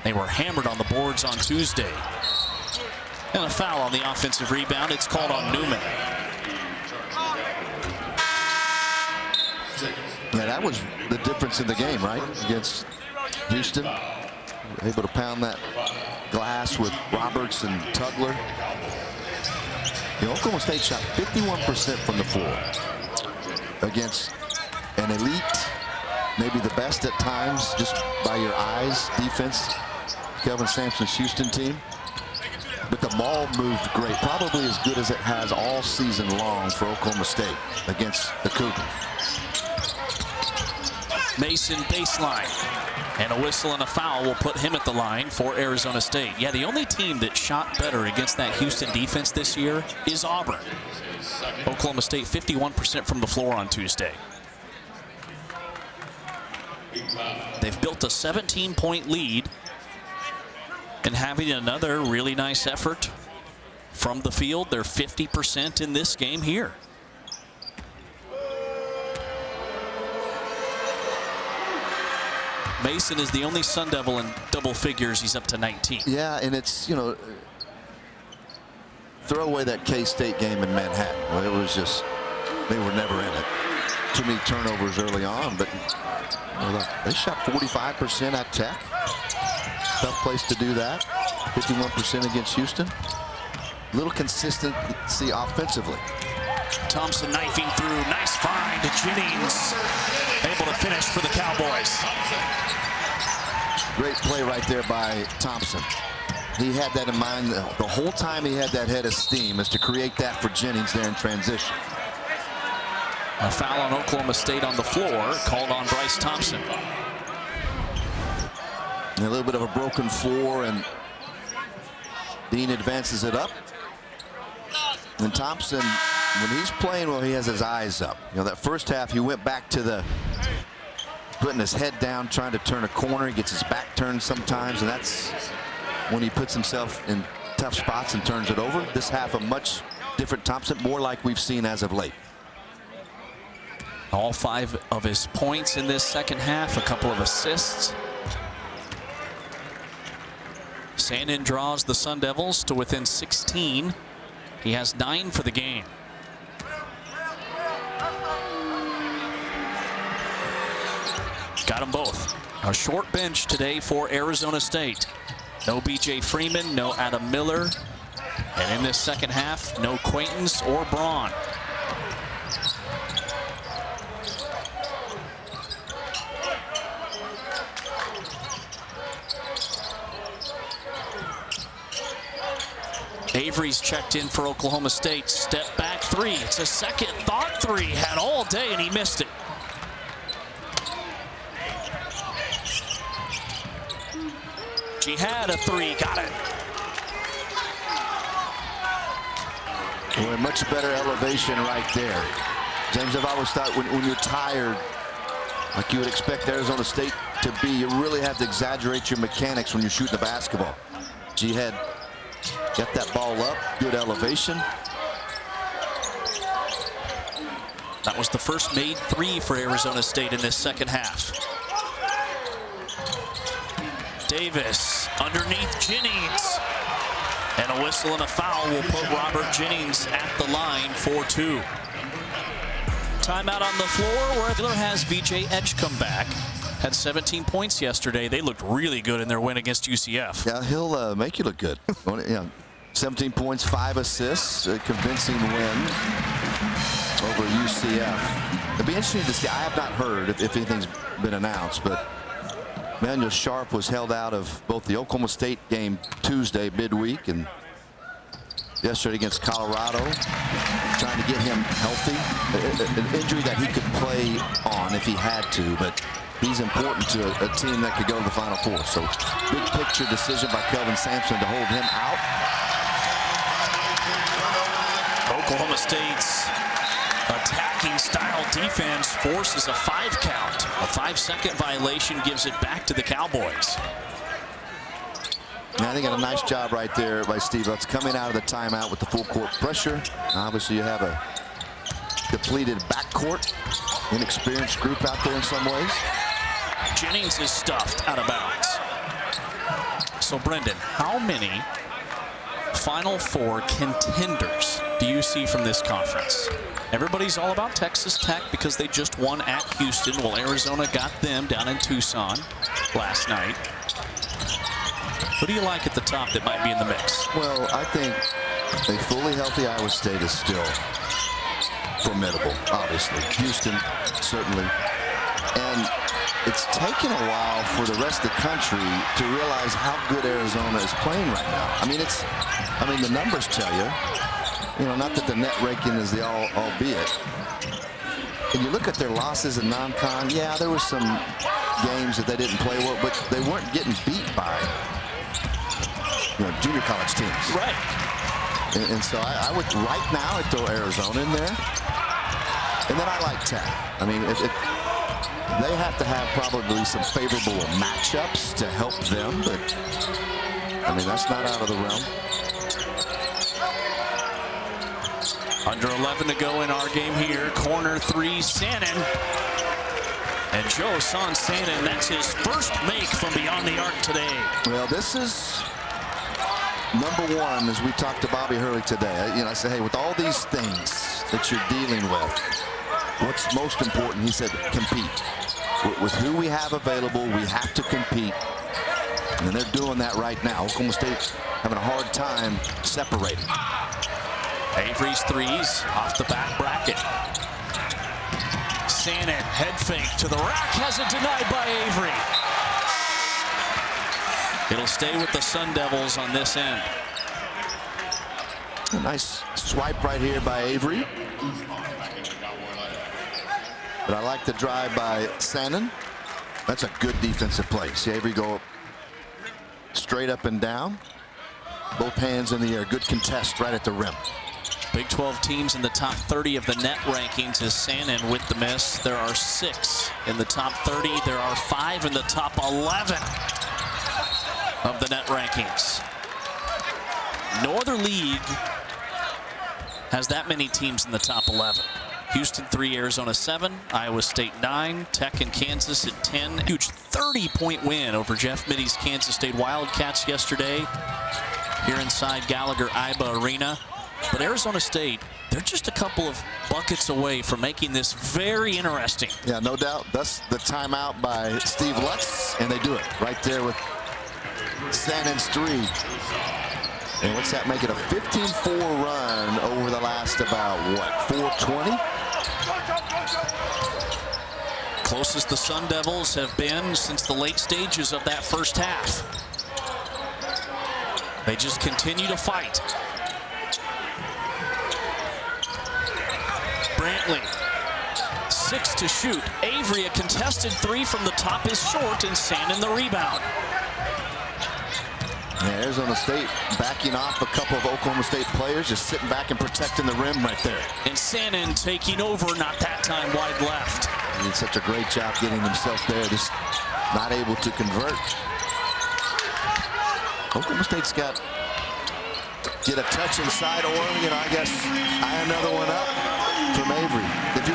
They were hammered on the boards on Tuesday. And a foul on the offensive rebound. It's called on Newman. Yeah, that was the difference in the game, right? Against Houston. Able to pound that glass with Roberts and Tugler. Oklahoma State shot 51% from the floor against an elite, maybe the best at times, just by your eyes, defense, Kelvin Sampson's Houston team. But the ball moved great, probably as good as it has all season long for Oklahoma State against the Cougars. Mason baseline. And a whistle and a foul will put him at the line for Arizona State. Yeah, the only team that shot better against that Houston defense this year is Auburn. Oklahoma State 51% from the floor on Tuesday. They've built a 17-point lead and having another really nice effort from the field. They're 50% in this game here. Mason is the only Sun Devil in double figures. He's up to 19. Yeah, and it's, you know, throw away that K-State game in Manhattan. Well, it was just, they were never in it. Too many turnovers early on, but they shot 45% at Tech. Tough place to do that. 51% against Houston. Little consistency offensively. Thompson knifing through. Nice find to Jennings. Able to finish for the Cowboys. Great play right there by Thompson. He had that in mind the whole time. He had that head of steam, is to create that for Jennings there in transition. A foul on Oklahoma State on the floor, called on Bryce Thompson. And a little bit of a broken floor, and Dean advances it up. And Thompson, when he's playing well, he has his eyes up. You know, that first half, he went back to putting his head down, trying to turn a corner. He gets his back turned sometimes, and that's when he puts himself in tough spots and turns it over. This half, a much different Thompson, more like we've seen as of late. All 5 of his points in this second half, a couple of assists. Sandin draws the Sun Devils to within 16. He has 9 for the game. Got them both. A short bench today for Arizona State. No B.J. Freeman, no Adam Miller. And in this second half, no Quaintance or Braun. Avery's checked in for Oklahoma State. Step back 3. It's a second thought 3. Had all day and he missed it. Jihad a 3. Got it. Well, a much better elevation right there. James, I've always thought when you're tired, like you would expect Arizona State to be, you really have to exaggerate your mechanics when you're shooting the basketball. Jihad got that ball up, good elevation. That was the first made 3 for Arizona State in this second half. Davis underneath Jennings. And a whistle and a foul will put Robert Jennings at the line for 2. Timeout on the floor where Miller has VJ Edge come back. Had 17 points yesterday. They looked really good in their win against UCF. Yeah, he'll make you look good. 17 points, 5 assists, a convincing win over UCF. It'll be interesting to see. I have not heard if anything's been announced, but Manuel Sharp was held out of both the Oklahoma State game Tuesday midweek and yesterday against Colorado, trying to get him healthy. An injury that he could play on if he had to, but he's important to a team that could go to the Final Four. So big picture decision by Kelvin Sampson to hold him out. Oklahoma State's attacking style defense forces a 5 count. A 5-second violation gives it back to the Cowboys. And I think a nice job right there by Steve Lutz coming out of the timeout with the full court pressure. Obviously you have a depleted backcourt, inexperienced group out there in some ways. Jennings is stuffed out of bounds. So Brendan, how many Final Four contenders do you see from this conference? Everybody's all about Texas Tech because they just won at Houston. Well, Arizona got them down in Tucson last night. Who do you like at the top that might be in the mix? Well, I think a fully healthy Iowa State is still formidable, obviously. Houston, certainly. And it's taken a while for the rest of the country to realize how good Arizona is playing right now. I mean, the numbers tell you, not that the net ranking is the albeit. And you look at their losses in non-con, yeah, there were some games that they didn't play well, but they weren't getting beat by junior college teams. Right. And so I would right now I'd throw Arizona in there. And then I like Tech. I mean, they have to have probably some favorable matchups to help them, but I mean, that's not out of the realm. Under 11 to go in our game here. Corner 3, Sannon. And Joe Sannon, that's his first make from beyond the arc today. Well, this is number one, as we talked to Bobby Hurley today. I say, hey, with all these things that you're dealing with, what's most important? He said, compete. With who we have available, we have to compete. And they're doing that right now. Oklahoma State's having a hard time separating. Avery's threes off the back bracket. Sannon, head fake to the rack, has it denied by Avery. It'll stay with the Sun Devils on this end. A nice swipe right here by Avery. But I like the drive by Sannon. That's a good defensive play. See Avery go straight up and down. Both hands in the air. Good contest right at the rim. Big 12 teams in the top 30 of the net rankings is Sannon with the miss. There are 6 in the top 30. There are 5 in the top 11 of the net rankings. No other league has that many teams in the top 11. Houston 3, Arizona 7, Iowa State 9, Tech and Kansas at 10. Huge 30-point win over Jeff Mitty's Kansas State Wildcats yesterday here inside Gallagher-Iba Arena. But Arizona State, they're just a couple of buckets away from making this very interesting. Yeah, no doubt. That's the timeout by Steve Lutz, and they do it right there with Sannon's 3. And what's that make it? A 15-4 run over the last about, what, 420? Closest the Sun Devils have been since the late stages of that first half. They just continue to fight. Brantley, 6 to shoot. Avery, a contested 3 from the top is short, and Sannon the rebound. Yeah, Arizona State backing off a couple of Oklahoma State players, just sitting back and protecting the rim right there. And Sannon taking over, not that time wide left. He did such a great job getting himself there, just not able to convert. Oklahoma State's got get a touch inside, or I guess another one up from Avery.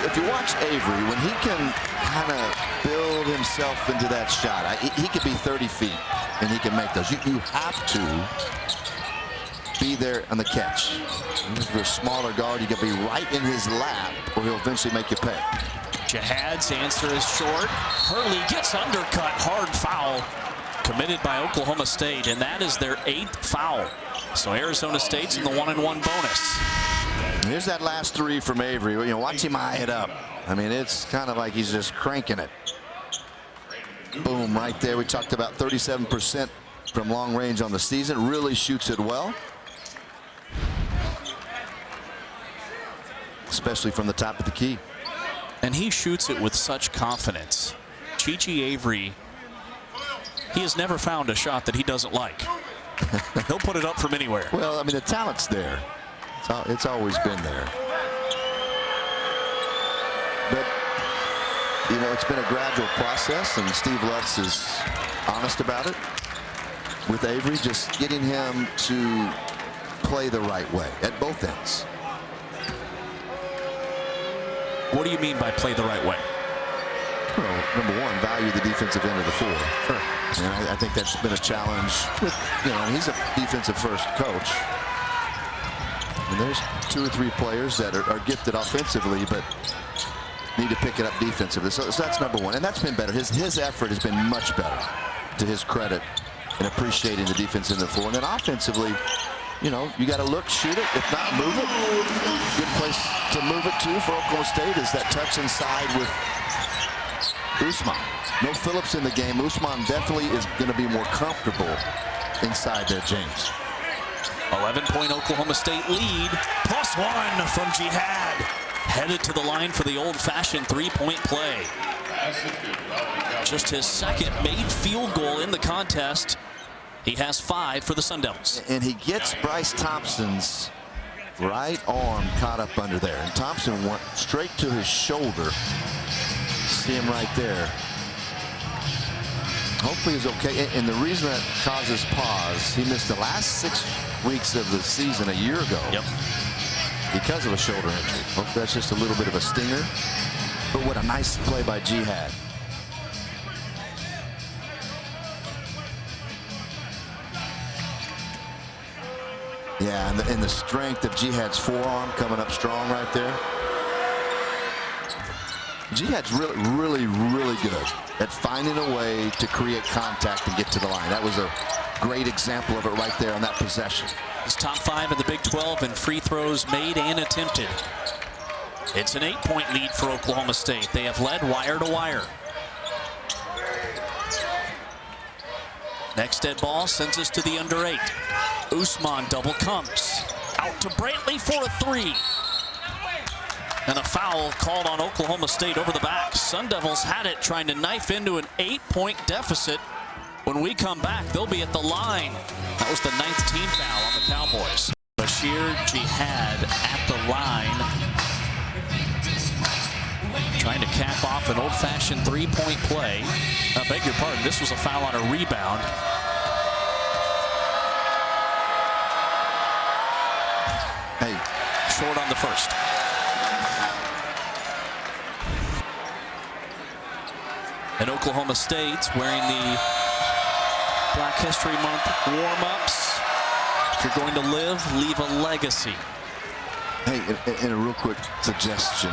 If you watch Avery, when he can kind of build himself into that shot, he could be 30 feet and he can make those. You have to be there on the catch. If you're a smaller guard, you got to be right in his lap or he'll eventually make you pay. Jihad's answer is short. Hurley gets undercut. Hard foul committed by Oklahoma State, and that is their 8th foul. So Arizona State's in the 1-and-1 bonus. Here's that last 3 from Avery. Watch him eye it up. I mean, it's kind of like he's just cranking it. Boom, right there. We talked about 37% from long range on the season. Really shoots it well. especially from the top of the key. And he shoots it with such confidence. Chi-Chi Avery, he has never found a shot that he doesn't like. He'll put it up from anywhere. Well, I mean, the talent's there. It's always been there. But, you know, it's been a gradual process, and Steve Lutz is honest about it. With Avery, just getting him to play the right way at both ends. What do you mean by play the right way? Well, number one, value the defensive end of the floor. Sure. And I think that's been a challenge. You know, he's a defensive first coach. And there's 2 or 3 players that are gifted offensively, but need to pick it up defensively. So that's number one. And that's been better. His effort has been much better, to his credit, in appreciating the defense in the floor. And then offensively, you know, you got to look, shoot it. If not, move it. Good place to move it to for Oklahoma State is that touch inside with Usman. No Phillips in the game. Usman definitely is going to be more comfortable inside there, James. 11-point Oklahoma State lead. +1 from Jihad. Headed to the line for the old-fashioned three-point play. Just his second made field goal in the contest. He has 5 for the Sun Devils. And he gets Bryce Thompson's right arm caught up under there. And Thompson went straight to his shoulder. See him right there. Hopefully he's okay. And the reason that causes pause, he missed the last 6 weeks of the season a year ago. Yep. Because of a shoulder injury. Hopefully that's just a little bit of a stinger. But what a nice play by Jihad. Yeah, and the strength of Jihad's forearm coming up strong right there. Jihad's really good at finding a way to create contact and get to the line. That was a great example of it right there on that possession. He's top 5 in the Big 12 in free throws made and attempted. It's an 8-point lead for Oklahoma State. They have led wire to wire. Next dead ball sends us to the under 8. Usman double comes. Out to Brantley for a 3. And a foul called on Oklahoma State over the back. Sun Devils had it, trying to knife into an 8-point deficit. When we come back, they'll be at the line. That was the 9th team foul on the Cowboys. Bashir Jihad at the line. Trying to cap off an old-fashioned 3-point play. I beg your pardon, this was a foul on a rebound. Hey, short on the first. And Oklahoma State wearing the Black History Month warm-ups. If you're going to live, leave a legacy. Hey, and a real quick suggestion,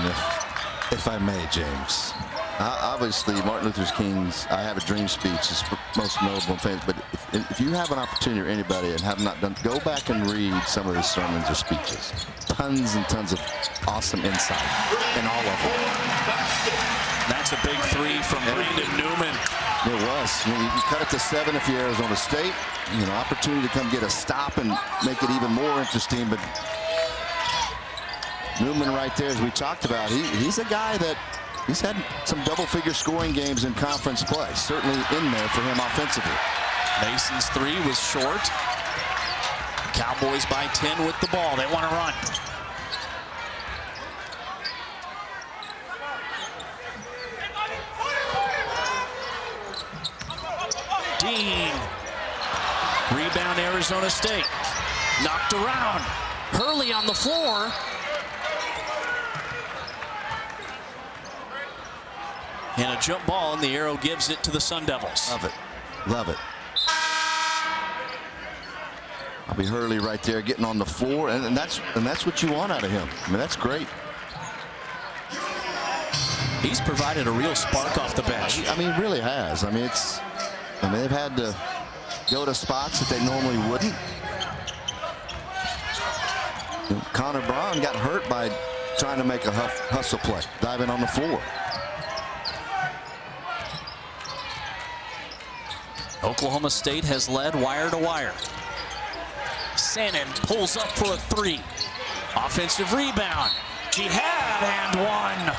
if I may, James. Obviously, Martin Luther King's "I Have a Dream" speech is most notable and famous. But if you have an opportunity, or anybody, and have not done, go back and read some of his sermons or speeches. Tons and tons of awesome insight in all of them. That's a big 3 from Brandon Newman. It was. You cut it to 7 if you're Arizona State. You know, opportunity to come get a stop and make it even more interesting. But Newman right there, as we talked about, he's a guy that he's had some double-figure scoring games in conference play. Certainly in there for him offensively. Mason's 3 was short. Cowboys by 10 with the ball. They want to run. Dean. Rebound Arizona State. Knocked around. Hurley on the floor. And a jump ball, and the arrow gives it to the Sun Devils. Love it. Love it. Bobby Hurley right there getting on the floor, and that's what you want out of him. I mean, that's great. He's provided a real spark off the bench. I mean, he really has. I mean, they've had to go to spots that they normally wouldn't. Connor Braun got hurt by trying to make a hustle play, diving on the floor. Oklahoma State has led wire to wire. Sannon pulls up for a 3. Offensive rebound. Jihad and one.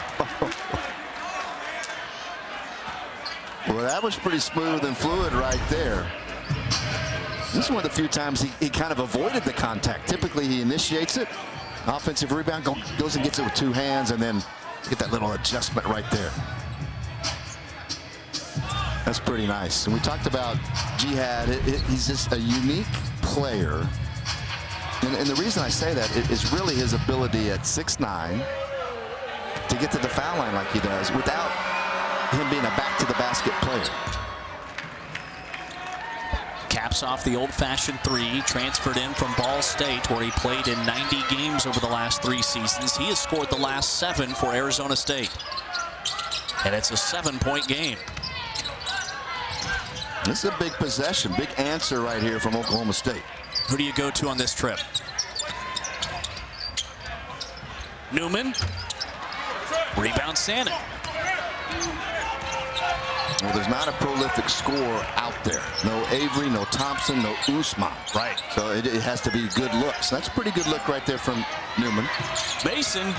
Well, that was pretty smooth and fluid right there. This is one of the few times he kind of avoided the contact. Typically, he initiates it. Offensive rebound, goes and gets it with two hands, and then get that little adjustment right there. That's pretty nice. And we talked about Jihad. He's just a unique player. And the reason I say that is really his ability at 6'9" to get to the foul line like he does without him being a back-to-the-basket player. Caps off the old-fashioned three, transferred in from Ball State, where he played in 90 games over the last 3 seasons. He has scored the last 7 for Arizona State. And it's a 7-point game. This is a big possession, big answer right here from Oklahoma State. Who do you go to on this trip? Newman. Rebound Sandin. Well, there's not a prolific scorer out there. No Avery, no Thompson, no Usman. Right. So it has to be good looks. That's a pretty good look right there from Newman. Mason.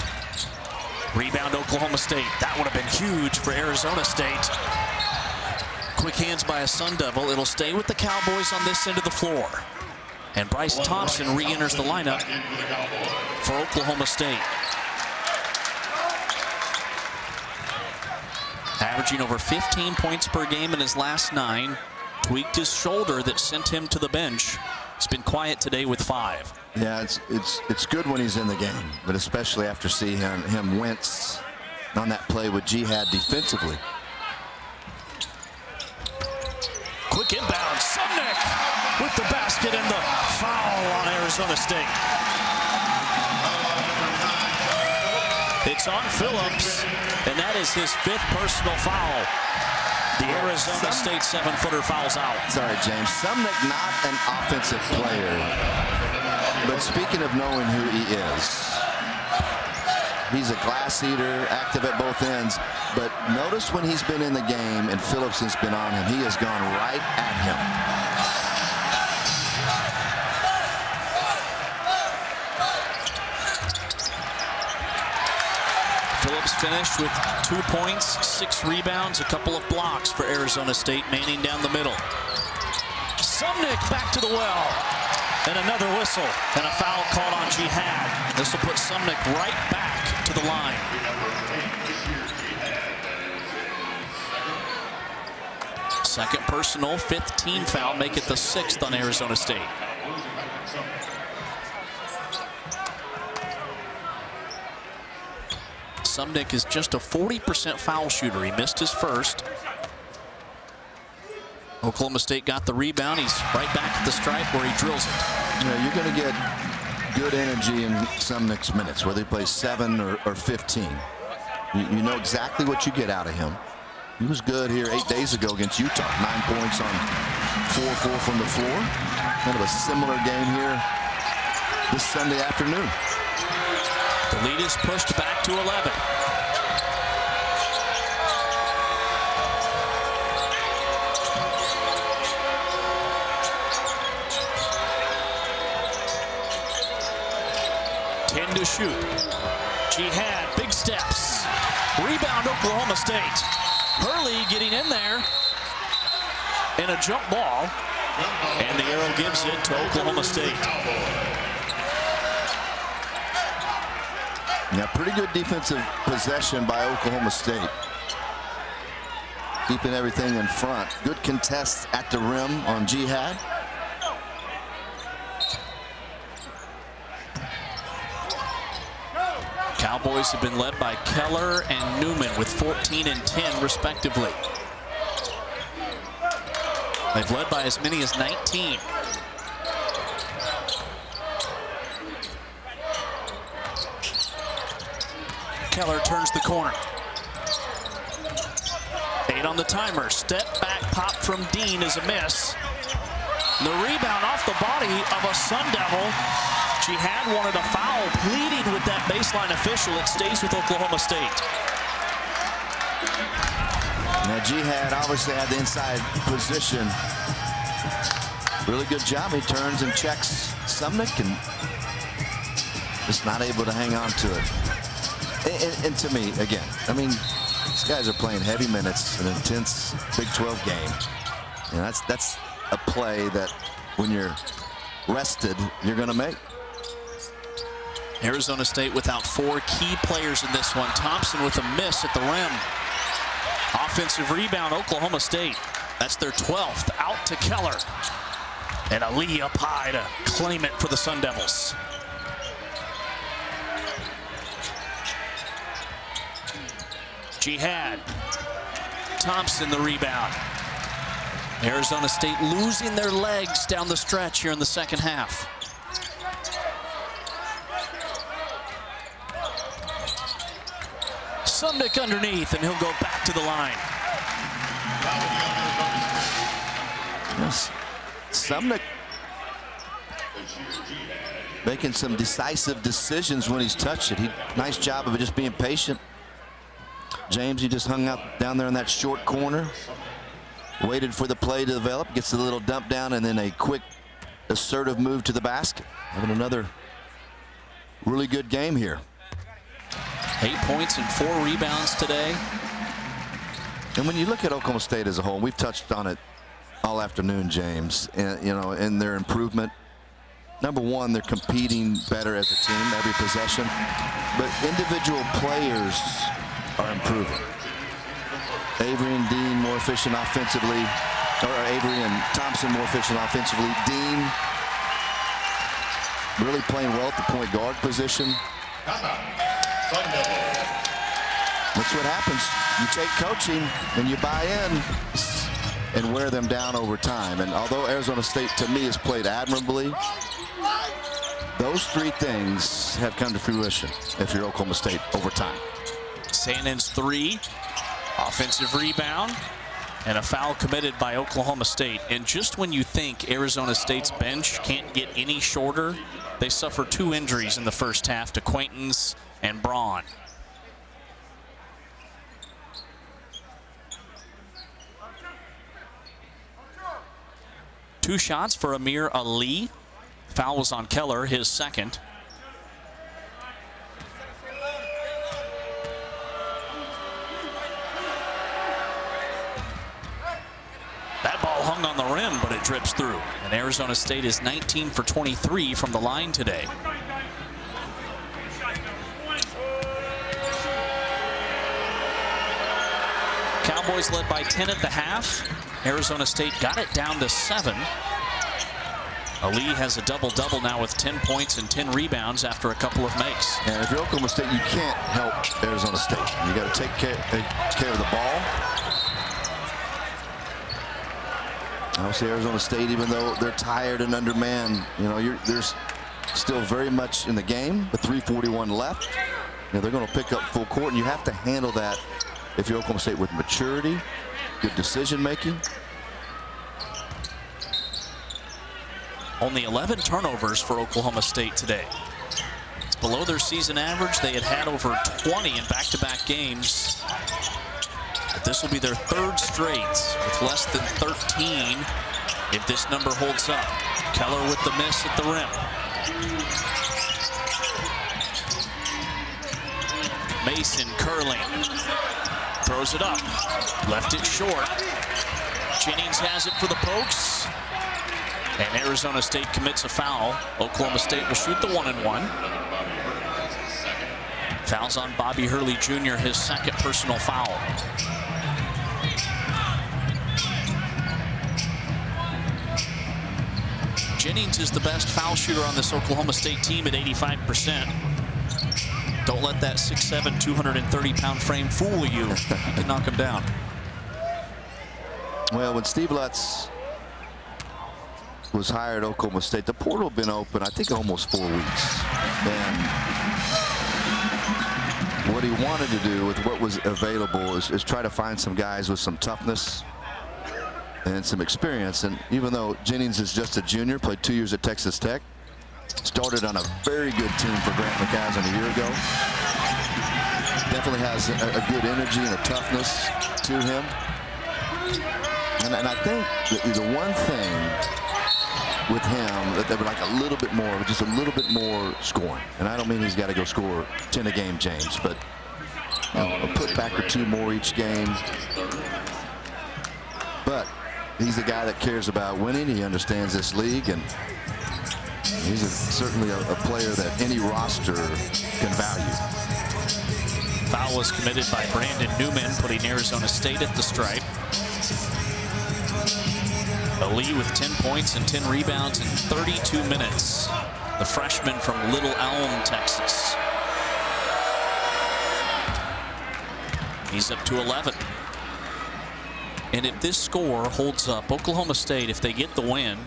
Rebound Oklahoma State. That would have been huge for Arizona State. Quick hands by a Sun Devil. It'll stay with the Cowboys on this end of the floor. And Bryce Thompson re-enters the lineup for Oklahoma State. Averaging over 15 points per game in his last 9. Tweaked his shoulder that sent him to the bench. He's been quiet today with 5. Yeah, it's good when he's in the game, but especially after seeing him wince on that play with Jihad defensively. Quick inbound. Sumnick with the basket and the foul on Arizona State. It's on Phillips, and that is his 5th personal foul. The Arizona State 7-footer fouls out. Sorry, James. Sumnick not an offensive player, but speaking of knowing who he is, he's a glass eater, active at both ends. But notice when he's been in the game and Phillips has been on him, he has gone right at him. Phillips finished with 2 points, 6 rebounds, a couple of blocks for Arizona State, manning down the middle. Sumnick back to the well. And another whistle and a foul called on Jihad. This will put Sumnick right back to the line. Second personal, 5th team foul, make it the 6th on Arizona State. Sumnick is just a 40% foul shooter. He missed his first. Oklahoma State got the rebound. He's right back at the stripe where he drills it. You know, you're going to get good energy in Sumnick's minutes, whether he plays 7 or 15. You know exactly what you get out of him. He was good here 8 days ago against Utah. 9 points on 4-4 from the floor. Kind of a similar game here this Sunday afternoon. The lead is pushed back to 11. To shoot. Jihad, big steps. Rebound Oklahoma State. Hurley getting in there. And a jump ball. And the arrow gives it to Oklahoma State. Yeah, pretty good defensive possession by Oklahoma State. Keeping everything in front. Good contest at the rim on Jihad. Cowboys have been led by Keller and Newman with 14 and 10 respectively. They've led by as many as 19. Keller turns the corner. 8 on the timer. Step back pop from Dean is a miss. The rebound off the body of a Sun Devil. Jihad wanted a foul, pleading with that baseline official. It stays with Oklahoma State. Now Jihad obviously had the inside position. Really good job. He turns and checks Sumnick and just not able to hang on to it. And to me, again, I mean, these guys are playing heavy minutes, an intense Big 12 game. And that's a play that when you're rested, you're going to make. Arizona State without 4 key players in this one. Thompson with a miss at the rim. Offensive rebound, Oklahoma State. That's their 12th. Out to Keller. And Ali up high to claim it for the Sun Devils. Jihad. Thompson the rebound. Arizona State losing their legs down the stretch here in the second half. Sumnick underneath, and he'll go back to the line. Yes. Sumnick making some decisive decisions when he's touched it. Nice job of just being patient. James, he just hung out down there in that short corner, waited for the play to develop, gets a little dump down, and then a quick, assertive move to the basket. Having another really good game here. 8 points and 4 rebounds today. And when you look at Oklahoma State as a whole, we've touched on it all afternoon, James, and, you know, in their improvement. Number one, they're competing better as a team every possession, but individual players are improving. Avery and Dean more efficient offensively, or Avery and Thompson more efficient offensively. Dean really playing well at the point guard position. That's what happens. You take coaching and you buy in and wear them down over time. And although Arizona State, to me, has played admirably, those 3 things have come to fruition if you're Oklahoma State over time. Sannon's 3, offensive rebound, and a foul committed by Oklahoma State. And just when you think Arizona State's bench can't get any shorter, they suffer 2 injuries in the first half to Quaintance and Braun. Two shots for Amir Ali. Foul was on Keller, his second. That ball hung on the rim, but it drips through. And Arizona State is 19 for 23 from the line today. Cowboys led by 10 at the half. Arizona State got it down to 7. Ali has a double-double now with 10 points and 10 rebounds after a couple of makes. And if you're Oklahoma State, you can't help Arizona State. You got to take care of the ball. Obviously, Arizona State, even though they're tired and undermanned, you know, there's still very much in the game, with 3:41 left. You know, they're going to pick up full court, and you have to handle that if you're Oklahoma State with maturity, good decision-making. Only 11 turnovers for Oklahoma State today. It's below their season average. They had over 20 in back-to-back games. But this will be their 3rd straight with less than 13 if this number holds up. Keller with the miss at the rim. Mason curling. Throws it up. Left it short. Jennings has it for the pokes. And Arizona State commits a foul. Oklahoma State will shoot the 1-and-1. Fouls on Bobby Hurley Jr., his 2nd personal foul. Jennings is the best foul shooter on this Oklahoma State team at 85%. Don't let that 6'7", 230-pound frame fool you. You can knock him down. Well, when Steve Lutz was hired at Oklahoma State, the portal had been open, I think, almost 4 weeks. And what he wanted to do with what was available is try to find some guys with some toughness and some experience. And even though Jennings is just a junior, played 2 years at Texas Tech, started on a very good team for Grant McCasland a year ago. Definitely has a good energy and a toughness to him. And I think the one thing with him that they would like a little bit more, just a little bit more scoring. And I don't mean he's got to go score 10 a game, James, but a putback or two more each game. But he's a guy that cares about winning. He understands this league, and he's certainly a player that any roster can value. Foul was committed by Brandon Newman, putting Arizona State at the stripe. Ali with 10 points and 10 rebounds in 32 minutes. The freshman from Little Elm, Texas. He's up to 11. And if this score holds up, Oklahoma State, if they get the win,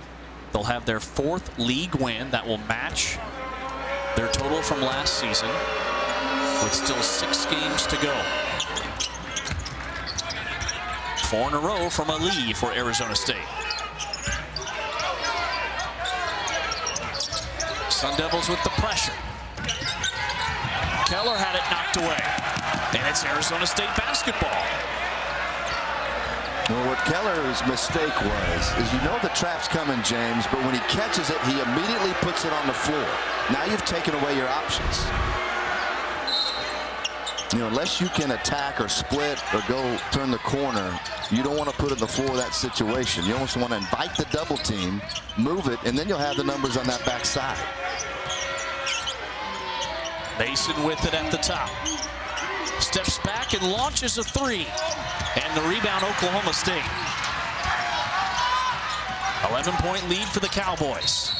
they'll have their 4th league win that will match their total from last season, with still 6 games to go. 4 in a row from Ali for Arizona State. Sun Devils with the pressure. Keller had it knocked away. And it's Arizona State basketball. Well, what Keller's mistake is you know the trap's coming, James, but when he catches it, he immediately puts it on the floor. Now you've taken away your options. You know, unless you can attack or split or go turn the corner, you don't want to put it on the floor of that situation. You almost want to invite the double team, move it, and then you'll have the numbers on that backside. Mason with it at the top. Steps back and launches a 3. And the rebound, Oklahoma State. 11-point lead for the Cowboys.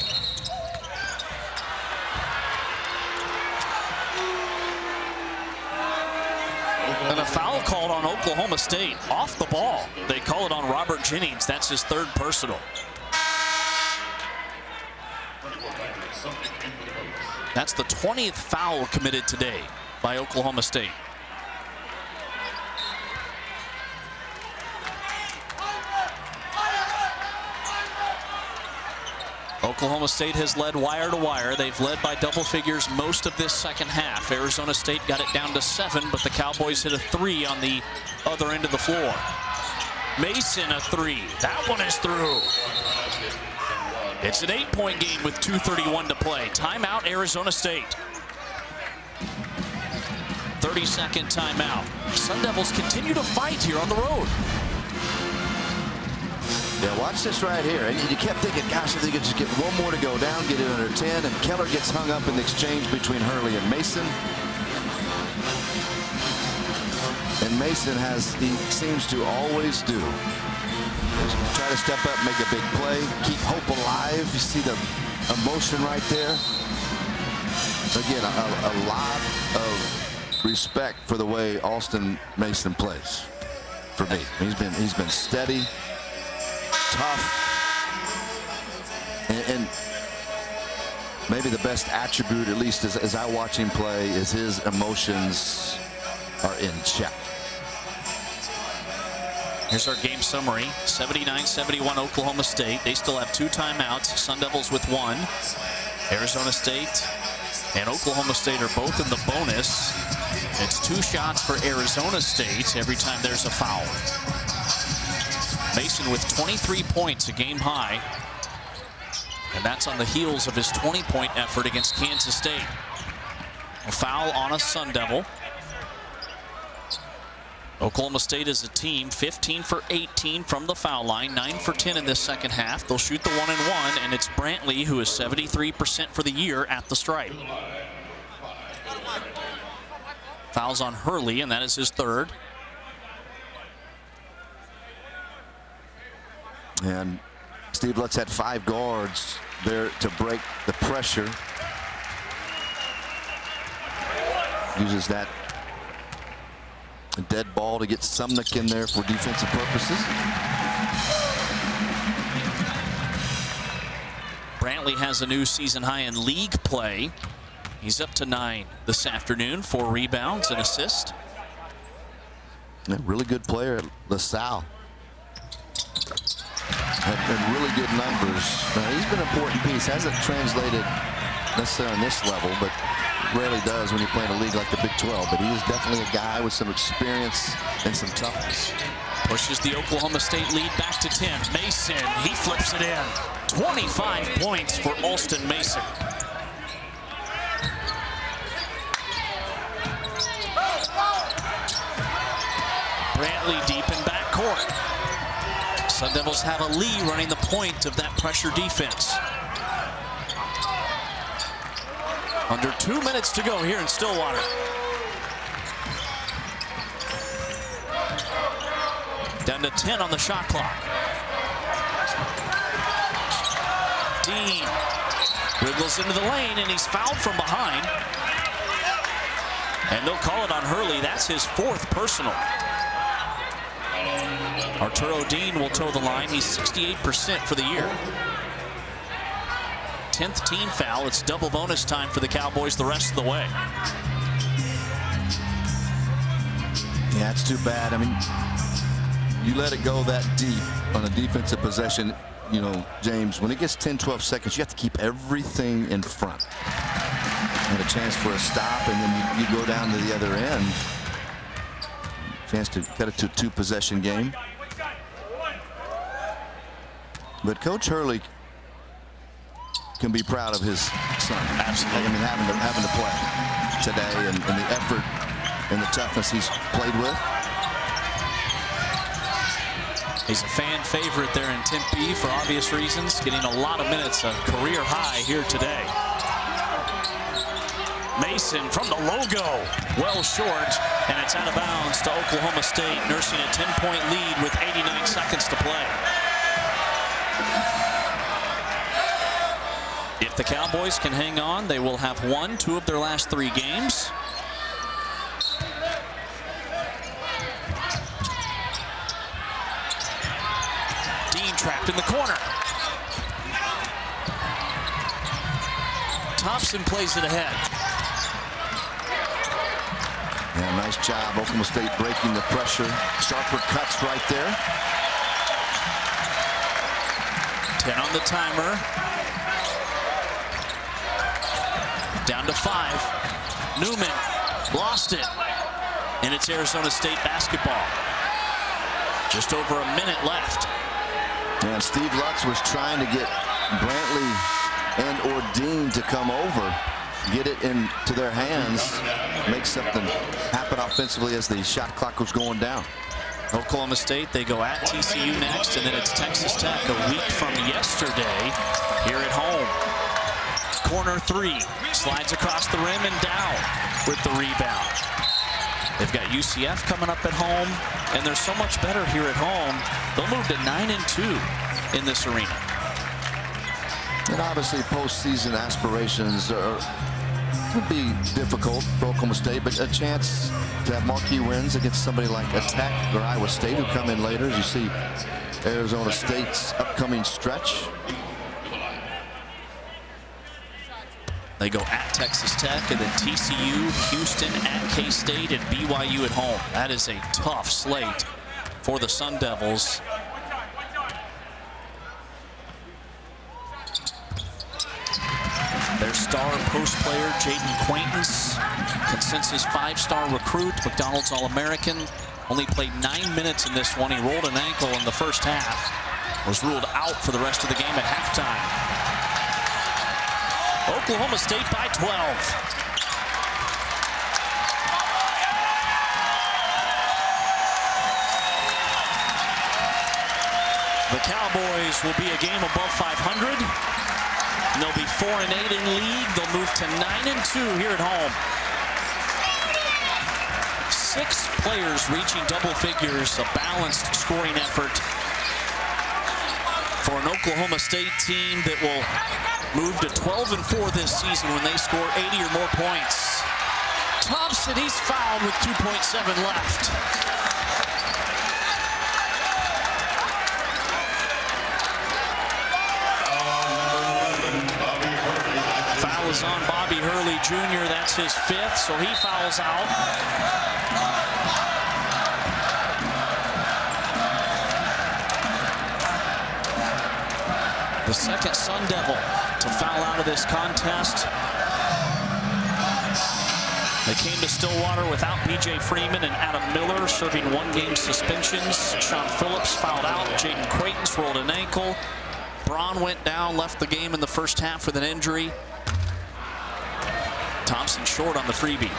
And a foul called on Oklahoma State off the ball. They call it on Robert Jennings. That's his 3rd personal. That's the 20th foul committed today by Oklahoma State. Oklahoma State has led wire to wire. They've led by double figures most of this second half. Arizona State got it down to 7, but the Cowboys hit a 3 on the other end of the floor. Mason a 3. That one is through. It's an 8-point game with 2:31 to play. Timeout, Arizona State. 30-second timeout. Sun Devils continue to fight here on the road. Yeah, watch this right here. And you kept thinking, gosh, if they could just get one more to go down, get it under 10, and Keller gets hung up in the exchange between Hurley and Mason. And Mason he seems to always do. Try to step up, make a big play, keep hope alive. You see the emotion right there. Again, a lot of respect for the way Alston Mason plays. For me, he's been steady, tough, and maybe the best attribute, at least as I watch him play, is his emotions are in check. Here's our game summary. 79-71 Oklahoma State. They still have 2 timeouts. Sun Devils with 1. Arizona State and Oklahoma State are both in the bonus. It's 2 shots for Arizona State every time there's a foul. Mason with 23 points, a game high. And that's on the heels of his 20-point effort against Kansas State. A foul on a Sun Devil. Oklahoma State as a team, 15 for 18 from the foul line, 9 for 10 in this second half. They'll shoot the 1-and-1, and it's Brantley who is 73% for the year at the stripe. Fouls on Hurley, and that is his 3rd. And Steve Lutz had 5 guards there to break the pressure. Uses that dead ball to get Sumnick in there for defensive purposes. Brantley has a new season high in league play. He's up to 9 this afternoon, 4 rebounds and assists. Yeah, really good player at LaSalle. Had really good numbers. He's been an important piece. Hasn't translated necessarily on this level, but rarely does when you play in a league like the Big 12. But he is definitely a guy with some experience and some toughness. Pushes the Oklahoma State lead back to 10. Mason, he flips it in. 25 points for Alston Mason. Brantley deep in backcourt. Sun Devils have a Lee running the point of that pressure defense. Under 2 minutes to go here in Stillwater. Down to 10 on the shot clock. Dean wiggles into the lane, and he's fouled from behind. And they'll call it on Hurley. That's his 4th personal. Arturo Dean will toe the line. He's 68% for the year. 10th team foul. It's double bonus time for the Cowboys the rest of the way. Yeah, it's too bad. I mean, you let it go that deep on a defensive possession, you know, James, when it gets 10, 12 seconds, you have to keep everything in front. And a chance for a stop, and then you go down to the other end. Chance to cut it to a 2-possession game. But Coach Hurley can be proud of his son. Absolutely. I mean, having to play today, and the effort and the toughness he's played with. He's a fan favorite there in Tempe for obvious reasons, getting a lot of minutes, a career high here today. Mason from the logo, well short, and it's out of bounds to Oklahoma State, nursing a 10-point lead with 89 seconds to play. If the Cowboys can hang on, they will have won 2 of their last 3 games. Dean trapped in the corner. Thompson plays it ahead. Yeah, nice job. Oklahoma State breaking the pressure. Sharper cuts right there. 10 on the timer. Down to 5. Newman lost it. And it's Arizona State basketball. Just over a minute left. And Steve Lutz was trying to get Brantley and or Dean to come over, get it into their hands, make something happen offensively as the shot clock was going down. Oklahoma State, they go at TCU next, and then it's Texas Tech a week from yesterday here at home. Corner 3, slides across the rim and down with the rebound. They've got UCF coming up at home, and they're so much better here at home. They'll move to 9-2 in this arena. And obviously postseason aspirations would be difficult for Oklahoma State, but a chance to have marquee wins against somebody like a Tech or Iowa State who come in later, as you see Arizona State's upcoming stretch. They go at Texas Tech, and then TCU, Houston at K-State, and BYU at home. That is a tough slate for the Sun Devils. Their star post player, Jaden Quaintance, consensus 5-star recruit, McDonald's All-American, only played 9 minutes in this one. He rolled an ankle in the first half, was ruled out for the rest of the game at halftime. Oklahoma State by 12. The Cowboys will be a game above 500. And they'll be 4-8 in league. They'll move to 9-2 here at home. 6 players reaching double figures, a balanced scoring effort for an Oklahoma State team that will move to 12-4 this season when they score 80 or more points. Thompson, he's fouled with 2.7 left. Foul is on Bobby Hurley Jr. That's his 5th, so he fouls out. The second Sun Devil to foul out of this contest. They came to Stillwater without B.J. Freeman and Adam Miller serving 1-game suspensions. Sean Phillips fouled out. Jaden Quaintance rolled an ankle. Braun went down, left the game in the first half with an injury. Thompson short on the freebie.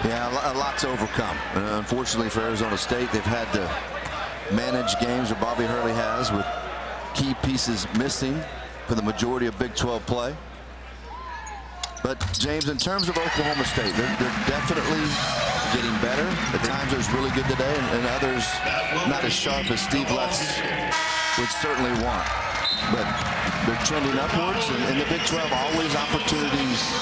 Yeah, a lot to overcome. Unfortunately for Arizona State, they've had to manage games, or Bobby Hurley has, with key pieces missing for the majority of Big 12 play. But, James, in terms of Oklahoma State, they're definitely getting better. At times it was really good today, and others not as sharp as Steve Lutz would certainly want. But they're trending upwards, and in the Big 12, always opportunities